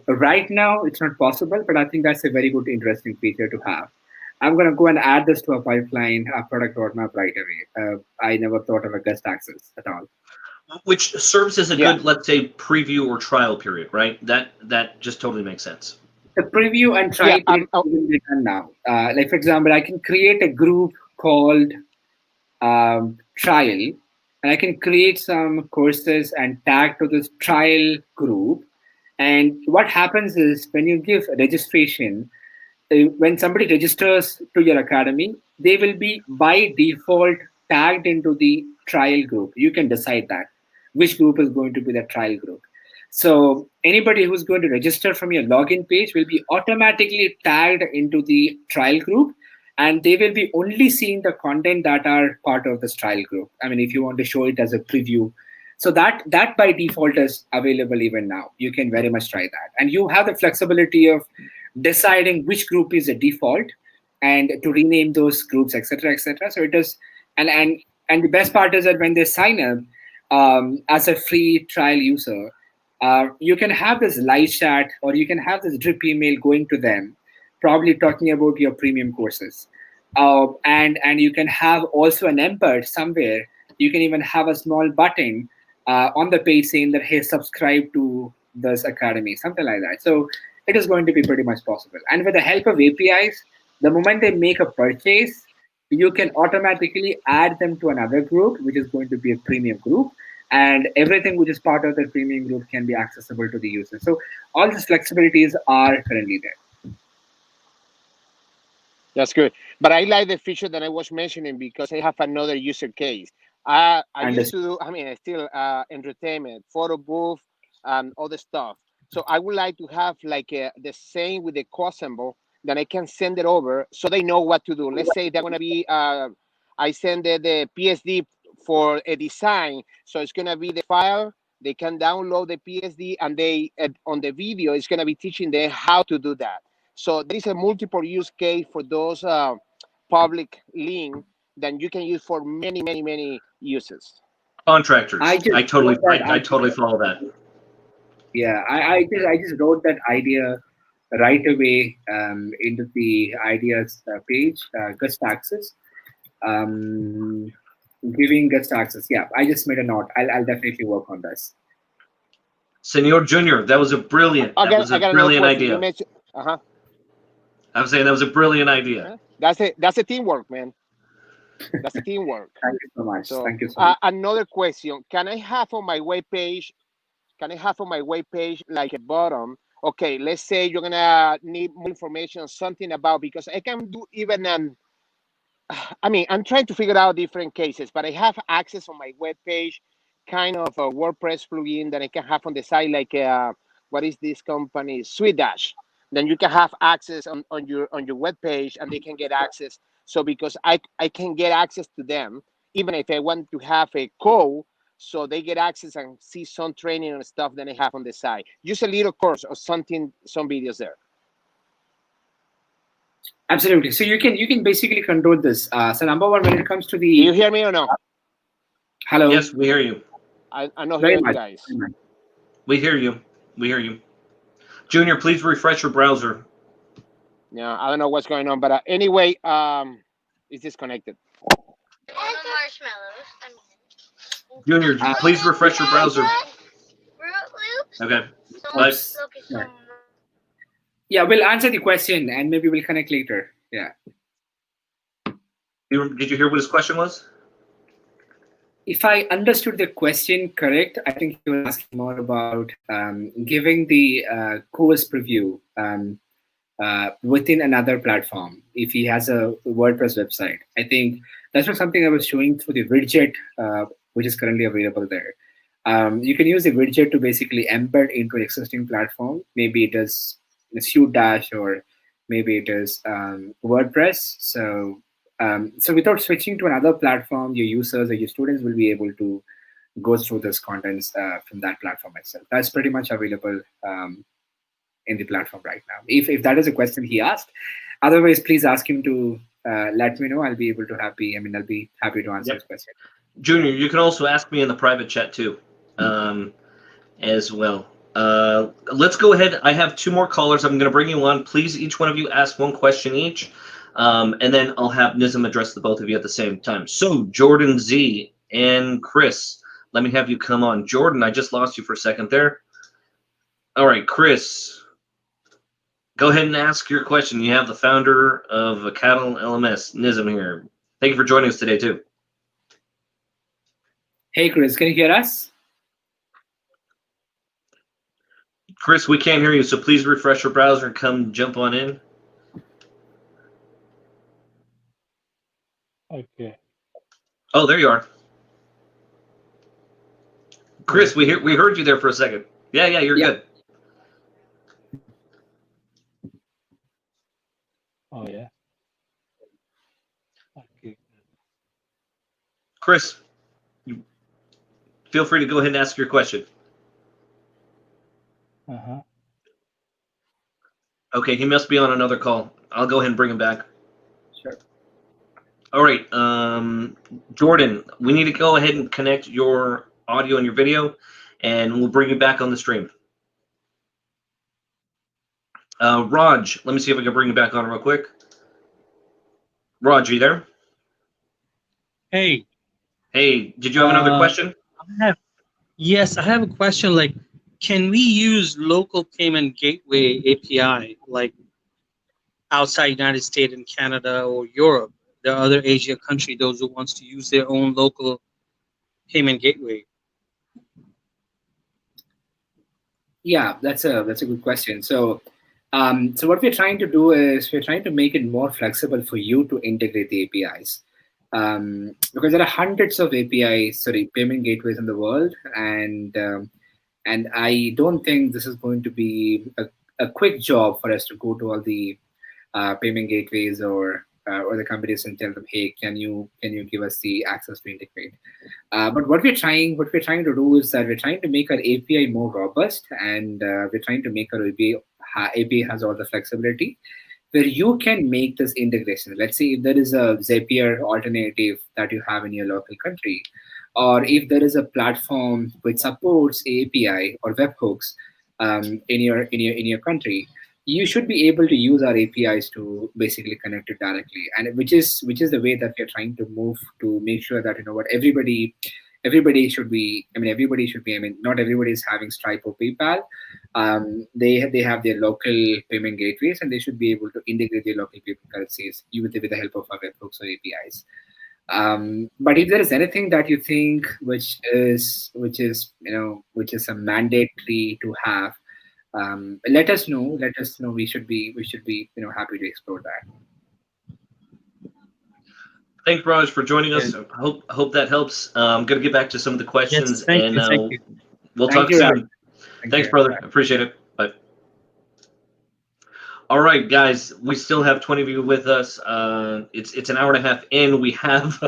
right now it's not possible, but I think that's a very good, interesting feature to have. I'm going to go and add this to a pipeline, a product roadmap right away. I never thought of a guest access at all. Which serves as a good, let's say, preview or trial period, right? That just totally makes sense. The preview and trial period will be done now. Like, for example, I can create a group called trial, and I can create some courses and tag to this trial group. And what happens is when you give registration, when somebody registers to your academy, they will be by default tagged into the trial group. You can decide that which group is going to be the trial group. So anybody who's going to register from your login page will be automatically tagged into the trial group, and they will be only seeing the content that are part of this trial group. I mean, if you want to show it as a preview, so that by default is available even now. You can very much try that, and you have the flexibility of deciding which group is a default and to rename those groups, etc., etc. So it is, and the best part is that when they sign up as a free trial user, you can have this live chat or you can have this drip email going to them, probably talking about your premium courses, and you can have also an embed somewhere. You can even have a small button on the page saying that, hey, subscribe to this academy, something like that. So it is going to be pretty much possible. And with the help of APIs, the moment they make a purchase, you can automatically add them to another group, which is going to be a premium group. And everything which is part of the premium group can be accessible to the user. So all these flexibilities are currently there. That's good. But I like the feature that I was mentioning because I have another user case. I used to do, I mean, still entertainment, photo booth, and other stuff. So I would like to have like the same with the code symbol, then I can send it over so they know what to do. Let's say they're going to be, I send the PSD for a design. So it's going to be the file. They can download the PSD, and they on the video, it's going to be teaching them how to do that. So there is a multiple use case for those public links that you can use for many, many, many uses. Contractors. I totally follow that. Yeah, I just wrote that idea right away into the ideas page, guest access, giving guest access. Yeah, I just made a note. I'll definitely work on this. Senor Junior, that was a brilliant. That was a brilliant idea. I was saying that was a brilliant idea. That's a teamwork, man. That's a teamwork. Thank you so much. So, thank you so much. Another question: can I have on my web page? Can I have on my web page like a button? Okay, let's say you're gonna need more information, something about, because I can do even I mean, I'm trying to figure out different cases, but I have access on my web page, kind of a WordPress plugin that I can have on the side, like what is this company? Sweet Dash. Then you can have access on your web page, and they can get access. So because I can get access to them, even if I want to have a call, so they get access and see some training and stuff that I have on the side. Use a little course or something, some videos there. Absolutely. So you can basically control this. So number one, when it comes to the, do you hear me or no? Hello. Yes, we hear you. I know hear you guys. We hear you. We hear you. Junior, please refresh your browser. Yeah, I don't know what's going on, but anyway, it's disconnected. Junior, please refresh your browser. Okay. Yeah, we'll answer the question and maybe we'll connect later. Yeah. Did you hear what his question was? If I understood the question correct, I think he was asking more about giving the course preview within another platform. If he has a WordPress website, I think that's not something I was showing through the widget, which is currently available there. You can use the widget to basically embed into an existing platform. Maybe it is Sweet Dash, or maybe it is WordPress. So without switching to another platform, your users or your students will be able to go through this contents from that platform itself. That's pretty much available in the platform right now. If that is a question he asked, otherwise please ask him to let me know. I'll be happy to answer his question. Junior, you can also ask me in the private chat too, as well. Let's go ahead. I have two more callers. I'm going to bring you on. Please, each one of you ask one question each, and then I'll have Nizam address the both of you at the same time. So, Jordan Z and Chris, let me have you come on. Jordan, I just lost you for a second there. All right, Chris, go ahead and ask your question. You have the founder of Acadle LMS, Nizam here. Thank you for joining us today, too. Hey, Chris, can you hear us? Chris, we can't hear you, so please refresh your browser and come jump on in. Okay. Oh, there you are. Chris, we heard you there for a second. Yeah, you're good. Oh yeah. Okay. Chris, feel free to go ahead and ask your question. Uh-huh. Okay, he must be on another call. I'll go ahead and bring him back. Sure. All right, Jordan, we need to go ahead and connect your audio and your video, and we'll bring you back on the stream. Raj, let me see if I can bring you back on real quick. Raj, are you there? Hey. Hey, did you have another question? Yes, I have a question. Like, can we use local payment gateway API like outside United States and Canada or Europe? There are other Asia country, those who wants to use their own local payment gateway. Yeah, that's a good question. So, so what we're trying to do is we're trying to make it more flexible for you to integrate the APIs, because there are hundreds of payment gateways in the world, and I don't think this is going to be a quick job for us to go to all the payment gateways or the companies and tell them, hey, can you give us the access to integrate? But what we're trying to do is that we're trying to make our API more robust, and we're trying to make our API has all the flexibility where you can make this integration. Let's say if there is a Zapier alternative that you have in your local country, or if there is a platform which supports API or webhooks in your country, you should be able to use our APIs to basically connect it directly, and which is the way that we're trying to move to make sure that everybody should be. I mean, not everybody is having Stripe or PayPal. They have their local payment gateways, and they should be able to integrate their local payment currencies with the help of our webhooks or APIs. But if there is anything that you think which is a mandatory to have, let us know. We should be happy to explore that. Thanks, Raj, for joining us. Hope that helps. I'm gonna get back to some of the questions, Yes, thank you. We'll talk soon. Thanks, brother. Appreciate it. Bye. All right, guys, we still have 20 of you with us. It's an hour and a half in. We have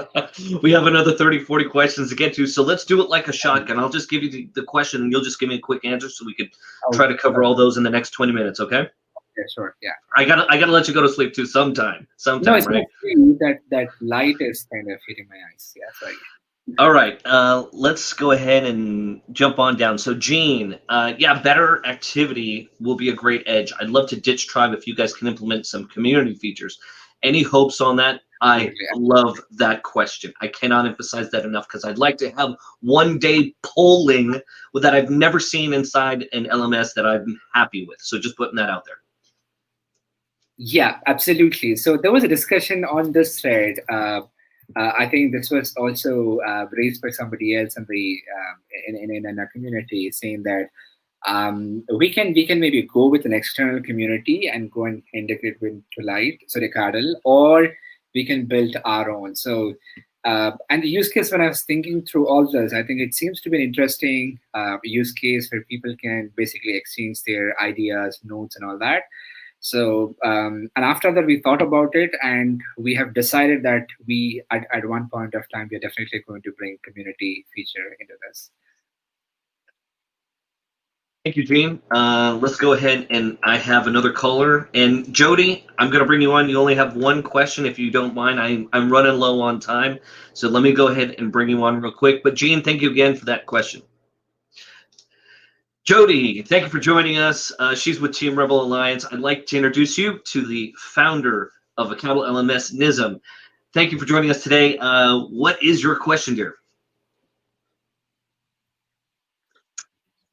another 30, 40 questions to get to. So let's do it like a shotgun. I'll just give you the question, and you'll just give me a quick answer, so we could try to cover all those in the next 20 minutes. Okay? Yeah, sure. Yeah. I gotta let you go to sleep too sometime. No, it's right? that light is kind of hitting my eyes. Yeah, sorry. All right, let's go ahead and jump on down. So, Gene, better activity will be a great edge. I'd love to ditch Tribe if you guys can implement some community features. Any hopes on that? I love that question. I cannot emphasize that enough, because I'd like to have one-day polling that I've never seen inside an LMS that I'm happy with. So just putting that out there. Yeah, absolutely. So there was a discussion on this thread. I think this was also raised by somebody else in the in our community, saying that we can maybe go with an external community and go and integrate with Acadle, or we can build our own. So and the use case, when I was thinking through all this, I think it seems to be an interesting use case where people can basically exchange their ideas, notes, and all that. So, and after that, we thought about it, and we have decided that we, at one point of time, we are definitely going to bring community feature into this. Thank you, Gene. Let's go ahead, and I have another caller. And Jody, I'm going to bring you on. You only have one question, if you don't mind. I'm running low on time, so let me go ahead and bring you on real quick. But Gene, thank you again for that question. Jody, thank you for joining us. She's with Team Rebel Alliance. I'd like to introduce you to the founder of Acadle LMS, Nizam. Thank you for joining us today. What is your question, dear?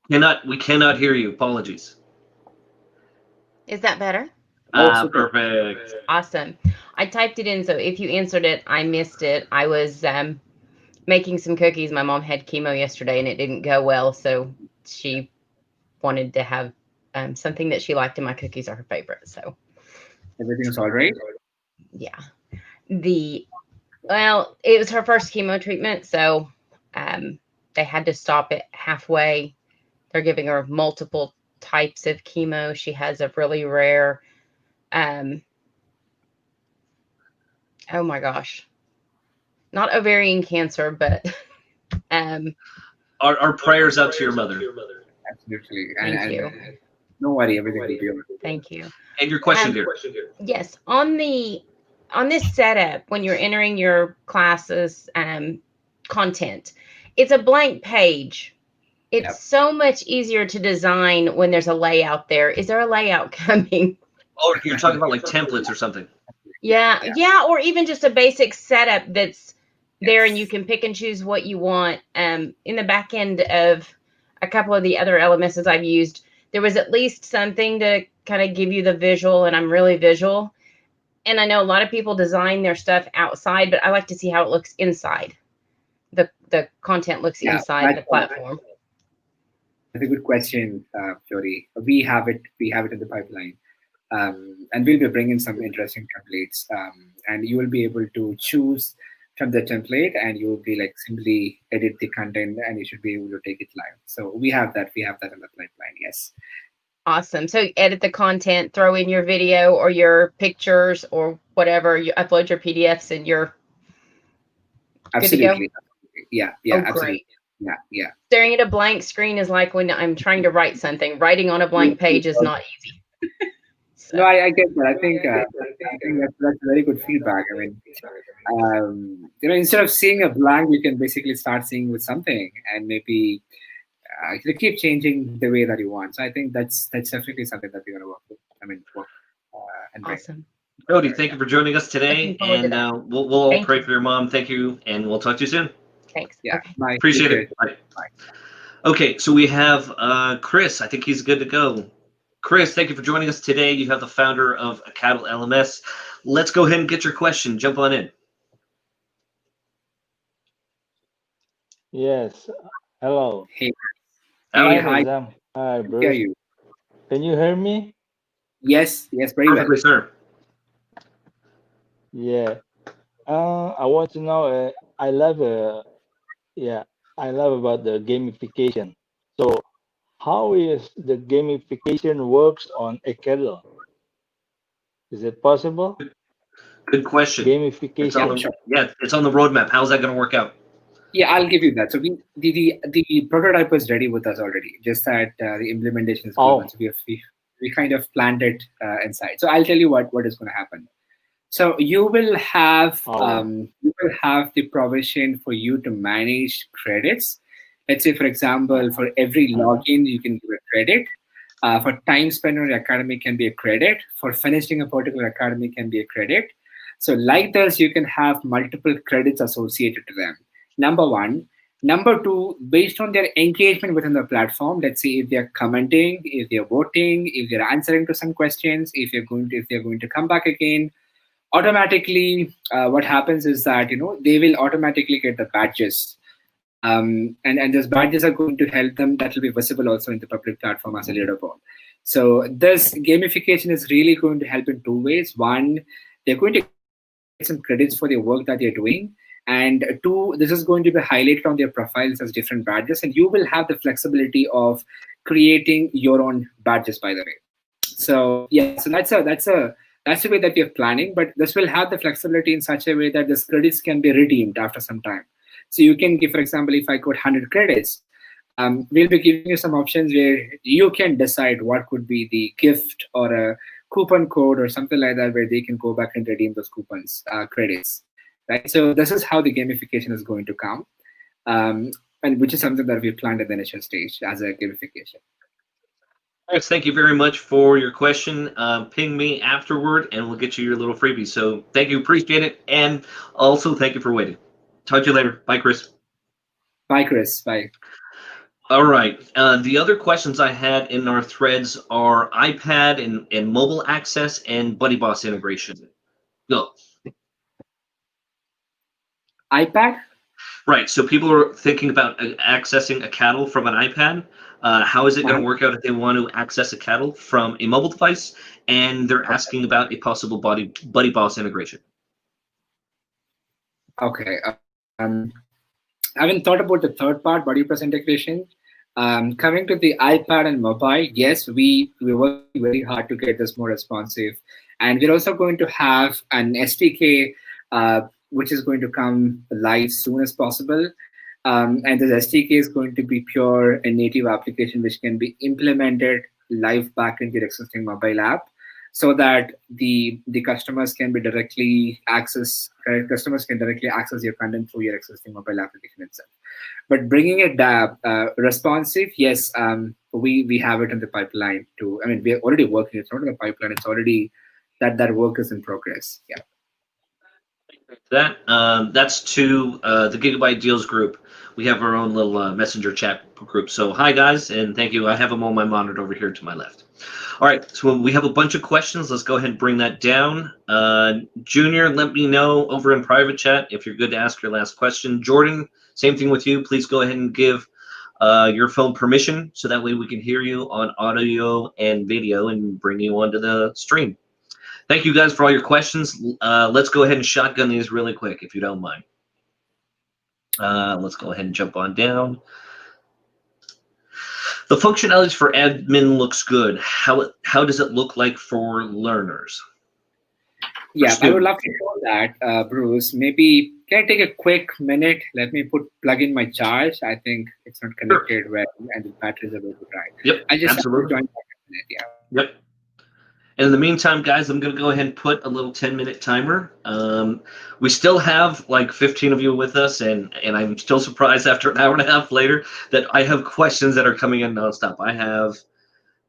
We cannot hear you. Apologies. Is that better? Perfect. Awesome. I typed it in, so if you answered it, I missed it. I was making some cookies. My mom had chemo yesterday, and it didn't go well, so she wanted to have something that she liked, and my cookies are her favorite. So everything's all right. Yeah. Well, it was her first chemo treatment, so they had to stop it halfway. They're giving her multiple types of chemo. She has a really rare Oh my gosh. Not ovarian cancer, but Our prayers out to your mother. Absolutely. thank you. No worry, everything will be okay. Thank you. And your question, dear. Yes, on this setup, when you're entering your classes content, it's a blank page. It's so much easier to design when there's a layout there. Is there a layout coming? Oh, you're talking about like templates or something. Yeah, or even just a basic setup that's there, and you can pick and choose what you want. In the back end of a couple of the other LMSs I've used, there was at least something to kind of give you the visual, and I'm really visual. And I know a lot of people design their stuff outside, but I like to see how it looks inside. The content looks inside the platform. That's a good question, Flori. We have it in the pipeline. And we'll be bringing some interesting templates, and you will be able to choose from the template, and you will be like simply edit the content, and you should be able to take it live. So we have that in the pipeline. Yes. Awesome. So you edit the content, throw in your video or your pictures or whatever. You upload your PDFs, and you're absolutely good to go? Yeah, absolutely. Great. Yeah. Staring at a blank screen is like when I'm trying to write something. Writing on a blank page is not easy. No, I get that. I think that's very good feedback. I mean, instead of seeing a blank, you can basically start seeing with something, and maybe you keep changing the way that you want. So I think that's definitely something that we're going to work with. And awesome. Jody, thank you for joining us today, and we'll all pray for your mom. Thank you, and we'll talk to you soon. Thanks. Yeah, okay. bye. Appreciate it. Bye. Okay, so we have Chris. I think he's good to go. Chris, thank you for joining us today. You have the founder of Acadle LMS. Let's go ahead and get your question. Jump on in. Yes. Hello. Hey. Hi. Hi, Bruce. Hear you. Can you hear me? Yes, very Perfectly, well. sir. Yeah. I want to know. I love about the gamification. So, how is the gamification works on Acadle? Is it possible? Good question. Gamification. It's on the roadmap. How's that going to work out? Yeah, I'll give you that. So the prototype was ready with us already. Just that the implementation is going on. So we kind of planned it inside. So I'll tell you what is going to happen. So you will have the provision for you to manage credits. Let's say, for example, for every login, you can give a credit. For time spent on your academy can be a credit. For finishing a particular academy can be a credit. So like this, you can have multiple credits associated to them. Number one. Number two, based on their engagement within the platform, let's say if they're commenting, if they're voting, if they're answering to some questions, if they're going to come back again, automatically what happens is that they will automatically get the badges, and those badges are going to help them. That will be visible also in the public platform as a leaderboard. So this gamification is really going to help in two ways. One, they're going to get some credits for the work that they're doing, and two, this is going to be highlighted on their profiles as different badges, and you will have the flexibility of creating your own badges, by the way. So yeah, so that's the way that we are planning, but this will have the flexibility in such a way that these credits can be redeemed after some time. So you can give, for example, if I got 100 credits, we'll be giving you some options where you can decide what could be the gift or a coupon code or something like that, where they can go back and redeem those coupons, credits, right? So this is how the gamification is going to come, and which is something that we planned at the initial stage as a gamification. Chris, thank you very much for your question. Ping me afterward, and we'll get you your little freebie. So thank you, appreciate it, and also thank you for waiting. Talk to you later. Bye, Chris. Bye, Chris. Bye. All right. The other questions I had in our threads are iPad and mobile access and BuddyBoss integration. Go. iPad? Right. So people are thinking about accessing Acadle from an iPad. How is it going to work out if they want to access Acadle from a mobile device? And they're asking about a possible BuddyBoss integration. Okay. I haven't thought about the third part, BuddyBoss integration. Coming to the iPad and mobile, yes, we're working very hard to get this more responsive. And we're also going to have an SDK which is going to come live soon as possible. And this SDK is going to be pure and native application which can be implemented live back into your existing mobile app, so that the customers can be directly access your content through your existing mobile application itself. But bringing it responsive, yes, we have it in the pipeline too. I mean, we're already working. It's not in the pipeline. It's already that work is in progress. Yeah. That's to the Gigabyte Deals group. We have our own little messenger chat group. So hi guys, and thank you. I have them on my monitor over here to my left. All right, so we have a bunch of questions. Let's go ahead and bring that down. Junior, let me know over in private chat if you're good to ask your last question. Jordan, same thing with you. Please go ahead and give your phone permission so that way we can hear you on audio and video and bring you onto the stream. Thank you guys for all your questions. Let's go ahead and shotgun these really quick, if you don't mind. Let's go ahead and jump on down. The functionalities for admin looks good. How does it look like for learners? Yeah, I would love to show that, Bruce. Maybe can I take a quick minute? Let me plug in my charge. I think it's not connected well, and the battery is about to die. Yep, I just absolutely. joined back in a minute. Yeah. Yep. And in the meantime, guys, I'm going to go ahead and put a little 10-minute timer. We still have like 15 of you with us, and I'm still surprised after an hour and a half later that I have questions that are coming in nonstop. I have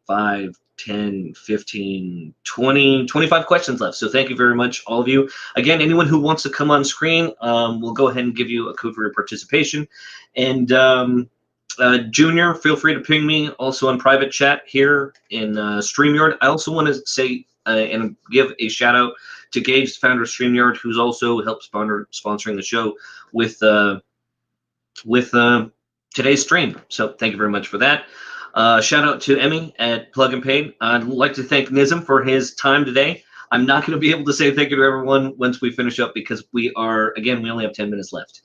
5, 10, 15, 20, 25 questions left. So thank you very much, all of you. Again, anyone who wants to come on screen, we'll go ahead and give you a code for your participation. And Junior, feel free to ping me also on private chat here in StreamYard. I also want to say and give a shout out to Gage, the founder of StreamYard, who's also helped sponsoring the show with today's stream. So thank you very much for that. Shout out to Emmy at Plug and Paid. I'd like to thank Nizam for his time today. I'm not going to be able to say thank you to everyone once we finish up because we only have 10 minutes left.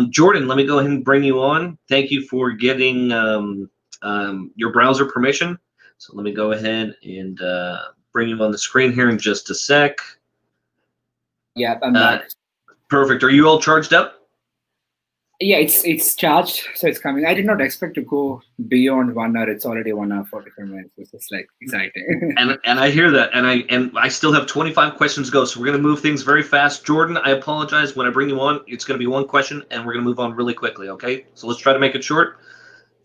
Jordan, let me go ahead and bring you on. Thank you for getting your browser permission. So let me go ahead and bring you on the screen here in just a sec. Yeah, I'm back. Perfect. Are you all charged up? Yeah, it's charged, so it's coming. I did not expect to go beyond 1 hour. It's already 1 hour 45 minutes. It's just like exciting. and I hear that, and I still have 25 questions to go. So we're gonna move things very fast. Jordan, I apologize. When I bring you on, it's gonna be one question, and we're gonna move on really quickly. Okay, so let's try to make it short.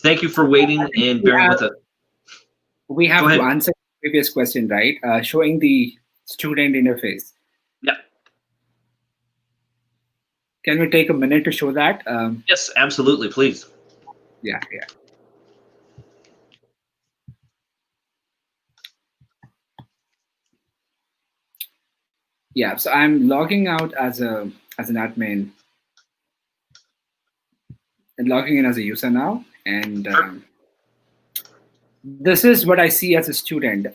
Thank you for waiting and bearing with it. We have to answer the previous question, right? Showing the student interface. Yeah. Can we take a minute to show that? Yes, absolutely, please. Yeah. Yeah, so I'm logging out as an admin and logging in as a user now. And this is what I see as a student.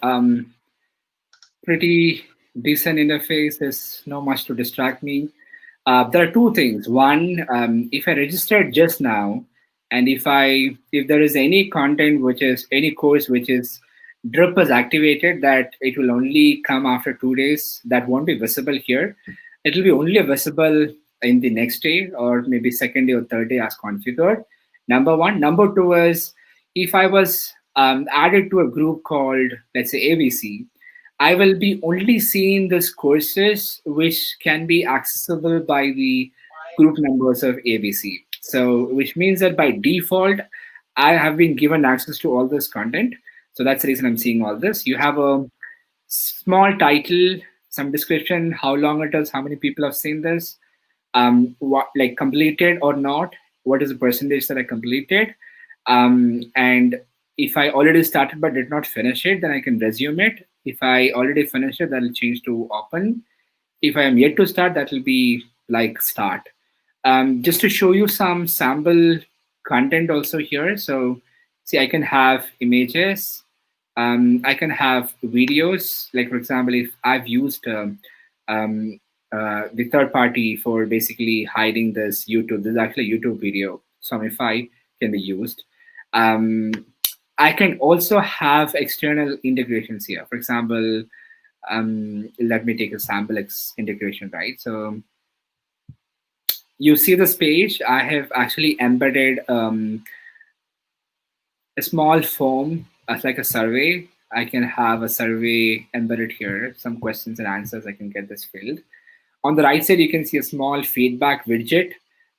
Pretty decent interface. There's not much to distract me. There are two things. One, if I registered just now, and if there is any content any course which is drip is activated, that it will only come after 2 days. That won't be visible here. It will be only visible in the next day or maybe second day or third day as configured. Number one. Number two is if I was added to a group called, let's say, ABC, I will be only seeing these courses which can be accessible by the group members of ABC. So, which means that by default, I have been given access to all this content. So that's the reason I'm seeing all this. You have a small title, some description, how long it is, how many people have seen this, what like completed or not, what is the percentage that I completed, and if I already started but did not finish it, then I can resume it. If I already finished it, that will change to open. If I am yet to start, that will be like start. Just to show you some sample content also here. So see, I can have images. I can have videos. Like for example, if I've used the third party for basically hiding this YouTube, this is actually a YouTube video. Somify can be used. I can also have external integrations here. For example, let me take a sample integration, right? So you see this page, I have actually embedded a small form as like a survey. I can have a survey embedded here, some questions and answers. I can get this filled. On the right side, you can see a small feedback widget.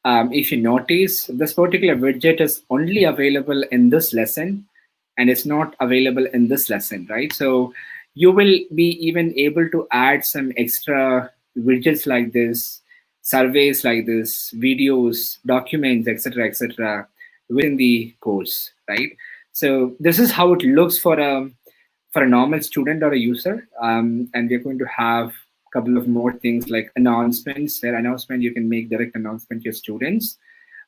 If you notice, this particular widget is only available in this lesson, and it's not available in this lesson, right? So you will be even able to add some extra widgets like this, surveys like this, videos, documents, etc., within the course, right? So this is how it looks for a normal student or a user, and we're going to have a couple of more things like announcements. Where announcement you can make direct announcement to your students.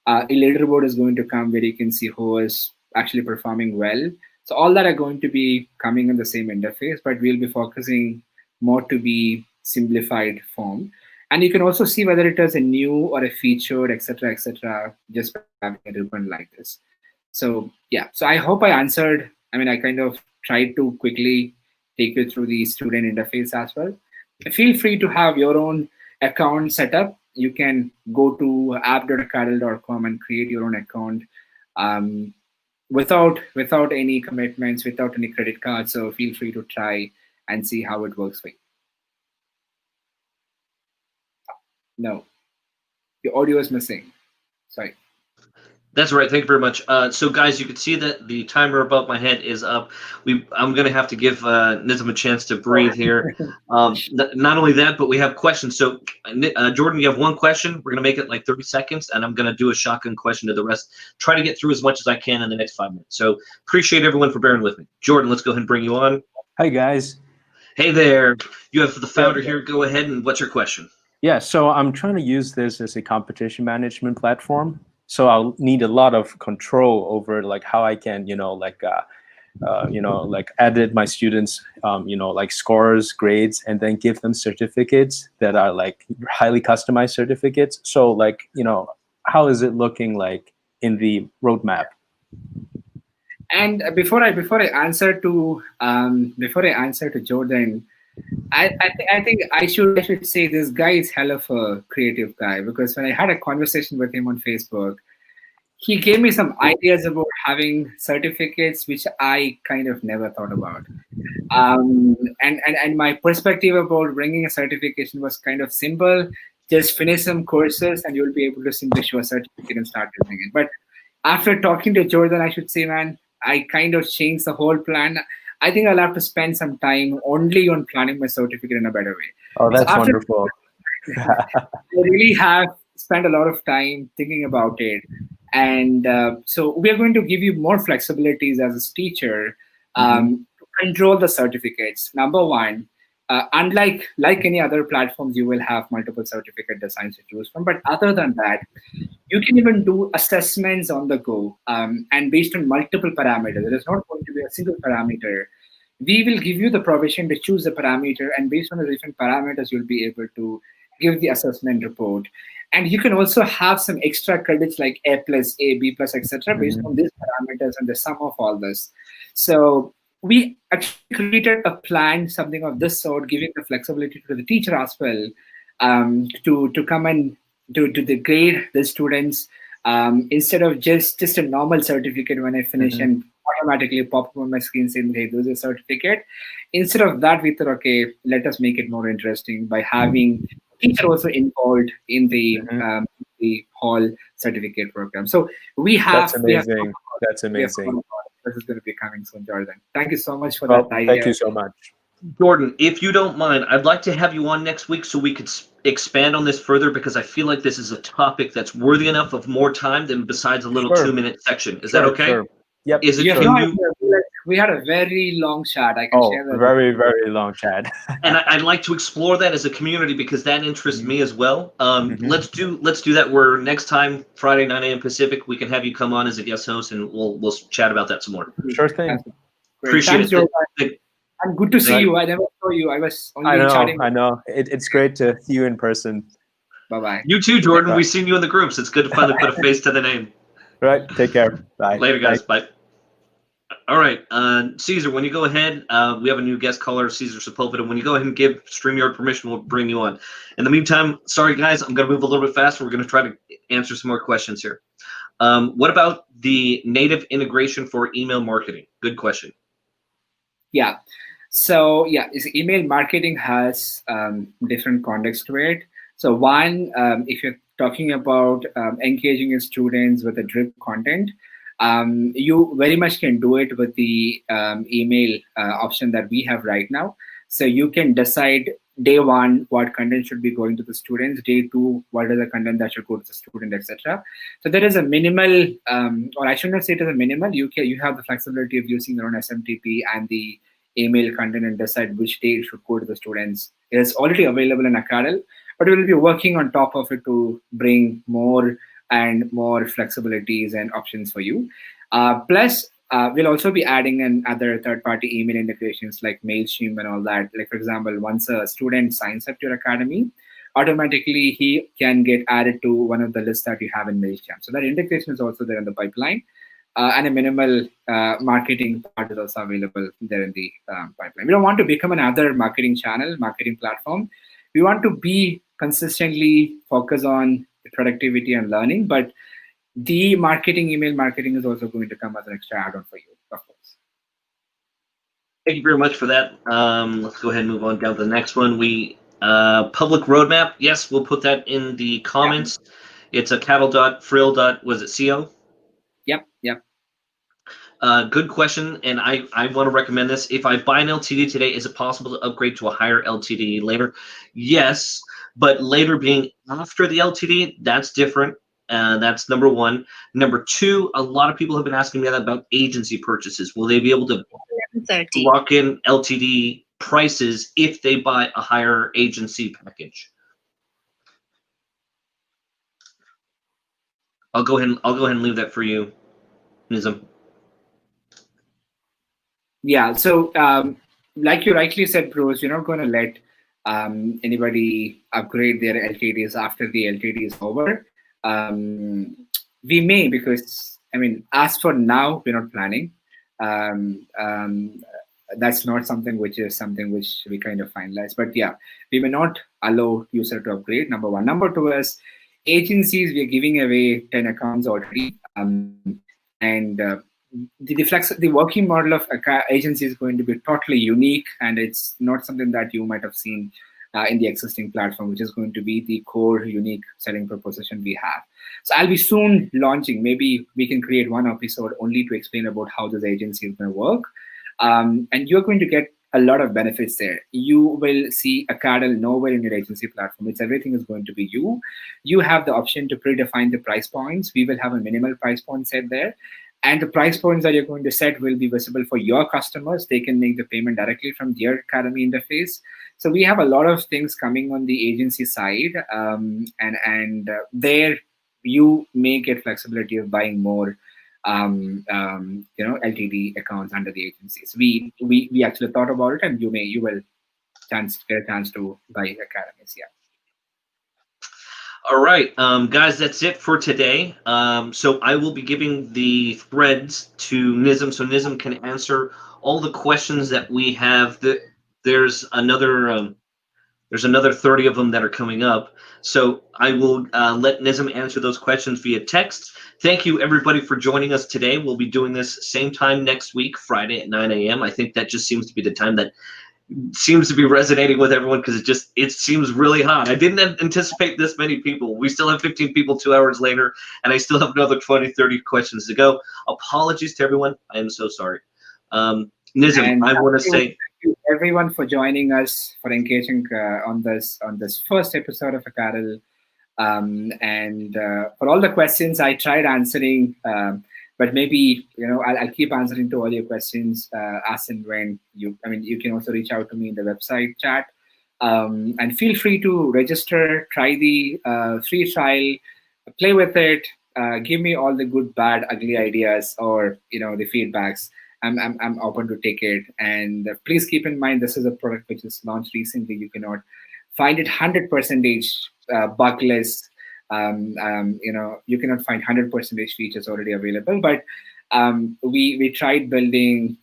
A leaderboard is going to come where you can see who is actually performing well. So all that are going to be coming in the same interface, but we'll be focusing more to be simplified form. And you can also see whether it is a new or a featured, etc., just by having a ribbon like this. So yeah, so I hope I answered. I mean, I kind of tried to quickly take you through the student interface as well. Feel free to have your own account set up. You can go to app.acadle.com and create your own account without any commitments, without any credit cards. So feel free to try and see how it works for you. No, your audio is missing. Sorry. That's right. Thank you very much. So, guys, you can see that the timer above my head is up. I'm going to have to give Nizam a chance to breathe here. Not only that, but we have questions. So, Jordan, you have one question. We're going to make it like 30 seconds, and I'm going to do a shotgun question to the rest. Try to get through as much as I can in the next 5 minutes. So, appreciate everyone for bearing with me. Jordan, let's go ahead and bring you on. Hi, guys. Hey there. You have the founder here. Go ahead, and what's your question? Yeah, so I'm trying to use this as a competition management platform. So I'll need a lot of control over like how I can, like edit my students, like scores, grades, and then give them certificates that are like highly customized certificates. So like, how is it looking like in the roadmap? And before I answer to Jordan, I think I should say this guy is hell of a creative guy, because when I had a conversation with him on Facebook, he gave me some ideas about having certificates which I kind of never thought about. And my perspective about bringing a certification was kind of simple. Just finish some courses and you'll be able to simply show a certificate and start using it. But after talking to Jordan, I should say, man, I kind of changed the whole plan. I think I'll have to spend some time only on planning my certificate in a better way. Oh, that's wonderful. I really have spent a lot of time thinking about it. And so we are going to give you more flexibilities as a teacher to control the certificates. Number one, unlike any other platforms, you will have multiple certificate designs to choose from. But other than that, you can even do assessments on the go, and based on multiple parameters. There is not going to be a single parameter. We will give you the provision to choose a parameter, and based on the different parameters, you'll be able to give the assessment report. And you can also have some extra credits like A+, A, B+, etc., based on these parameters and the sum of all this. So we actually created a plan, something of this sort, giving the flexibility to the teacher as well, to come and to grade the students instead of just a normal certificate when I finish and automatically pop up on my screen saying, hey, this is a certificate. Instead of that, we thought, okay, let us make it more interesting by having teacher also involved in the whole certificate program. So we have. That's amazing. That's amazing. This is going to be coming soon, Jordan. Thank you so much for that idea. Thank you so much. Jordan, if you don't mind, I'd like to have you on next week so we could expand on this further, because I feel like this is a topic that's worthy enough of more time than besides a little 2-minute section. Is that okay? Sure. Yep. Is it? We had a very long chat. I can share that. Very, very long chat. And I'd like to explore that as a community because that interests me as well. Let's do that. Where next time, Friday 9 a.m. Pacific, we can have you come on as a guest host, and we'll chat about that some more. Sure thing. Appreciate it. And good to see you. I never saw you. I was only chatting. I know. It's great to see you in person. Bye-bye. You too, Jordan. We've seen you in the groups. It's good to finally put a face to the name. Right. Take care. Bye. Later, guys. Bye. All right, Caesar, when you go ahead, we have a new guest caller, Caesar Sepulveda. When you go ahead and give StreamYard permission, we'll bring you on. In the meantime, sorry guys, I'm going to move a little bit faster. We're going to try to answer some more questions here. What about the native integration for email marketing? Good question. Yeah. So yeah, email marketing has different context to it. So one, if you're talking about engaging your students with a drip content, you very much can do it with the email option that we have right now. So you can decide day one what content should be going to the students, day two what is the content that should go to the student, etc. So there is a minimal, or I should not say it is a minimal. You have the flexibility of using your own SMTP and the email content and decide which day it should go to the students. It is already available in Acadle, but we will be working on top of it to bring more and more flexibilities and options for you. Plus, we'll also be adding in other third-party email integrations like MailChimp and all that. Like, for example, once a student signs up to your academy, automatically he can get added to one of the lists that you have in MailChimp. So that integration is also there in the pipeline. And a minimal marketing part is also available there in the pipeline. We don't want to become another marketing channel, marketing platform. We want to be consistently focused on productivity and learning, but the email marketing is also going to come as an extra add-on for you, of course. Thank you very much for that. Let's go ahead and move on down to the next one. Public roadmap. Yes, we'll put that in the comments. Yeah. It's Acadle.frill. Was it CO? Yep. Good question, and I want to recommend this. If I buy an LTD today, is it possible to upgrade to a higher LTD later? Yes, but later being after the LTD, that's different. That's number one. Number two, a lot of people have been asking me that about agency purchases. Will they be able to lock in LTD prices if they buy a higher agency package? I'll go ahead and leave that for you, Nizam. Yeah, so like you rightly said, Bruce, you're not going to let anybody upgrade their LTDs after the LTD is over. We may, because, I mean, as for now, we're not planning. That's not something which we kind of finalize. But yeah, we may not allow user to upgrade, number one. Number two is agencies, we are giving away 10 accounts already. The working model of agency is going to be totally unique, and it's not something that you might have seen in the existing platform, which is going to be the core unique selling proposition we have. So I'll be soon launching. Maybe we can create one episode only to explain about how this agency is going to work. And you're going to get a lot of benefits there. You will see Acadle nowhere in your agency platform. Everything is going to be you. You have the option to predefine the price points. We will have a minimal price point set there. And the price points that you're going to set will be visible for your customers. They can make the payment directly from their Academy interface. So we have a lot of things coming on the agency side. And there you may get flexibility of buying more LTD accounts under the agencies. We actually thought about it, and you will get a chance to buy academies. Yeah. All right, guys, that's it for today. So I will be giving the threads to Nizam, so Nizam can answer all the questions that we have. There's another 30 of them that are coming up. So I will let Nizam answer those questions via text. Thank you, everybody, for joining us today. We'll be doing this same time next week, Friday at 9 a.m. I think that just seems to be the time that seems to be resonating with everyone, because it seems really hot. I didn't anticipate this many people. We still have 15 people 2 hours later, and I still have another 20, 30 questions to go. Apologies to everyone. I am so sorry. Nizam, I want to say thank you everyone for joining us, for engaging on this first episode of Acadle, and for all the questions I tried answering. But maybe I'll keep answering to all your questions as and when you can also reach out to me in the website chat, and feel free to register, try the free trial, play with it, give me all the good, bad, ugly ideas, or the feedbacks. I'm open to take it, and please keep in mind this is a product which is launched recently. You cannot find it 100% bugless. You cannot find 100% features already available, but we tried building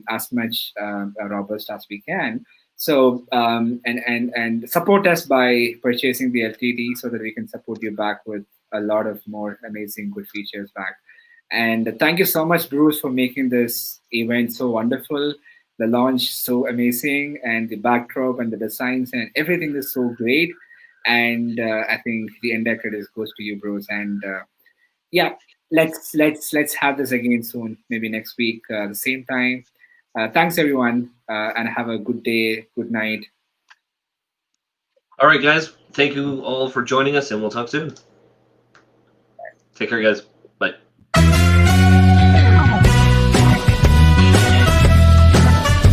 as much robust as we can. So and support us by purchasing the LTD so that we can support you back with a lot of more amazing good features back. And thank you so much, Bruce, for making this event so wonderful. The launch so amazing, and the backdrop and the designs and everything is so great. And I think the entire credit goes to you, Bruce. And yeah, let's have this again soon, maybe next week, the same time. Thanks everyone, and have a good day, good night. All right, guys. Thank you all for joining us, and we'll talk soon. Take care, guys. Bye.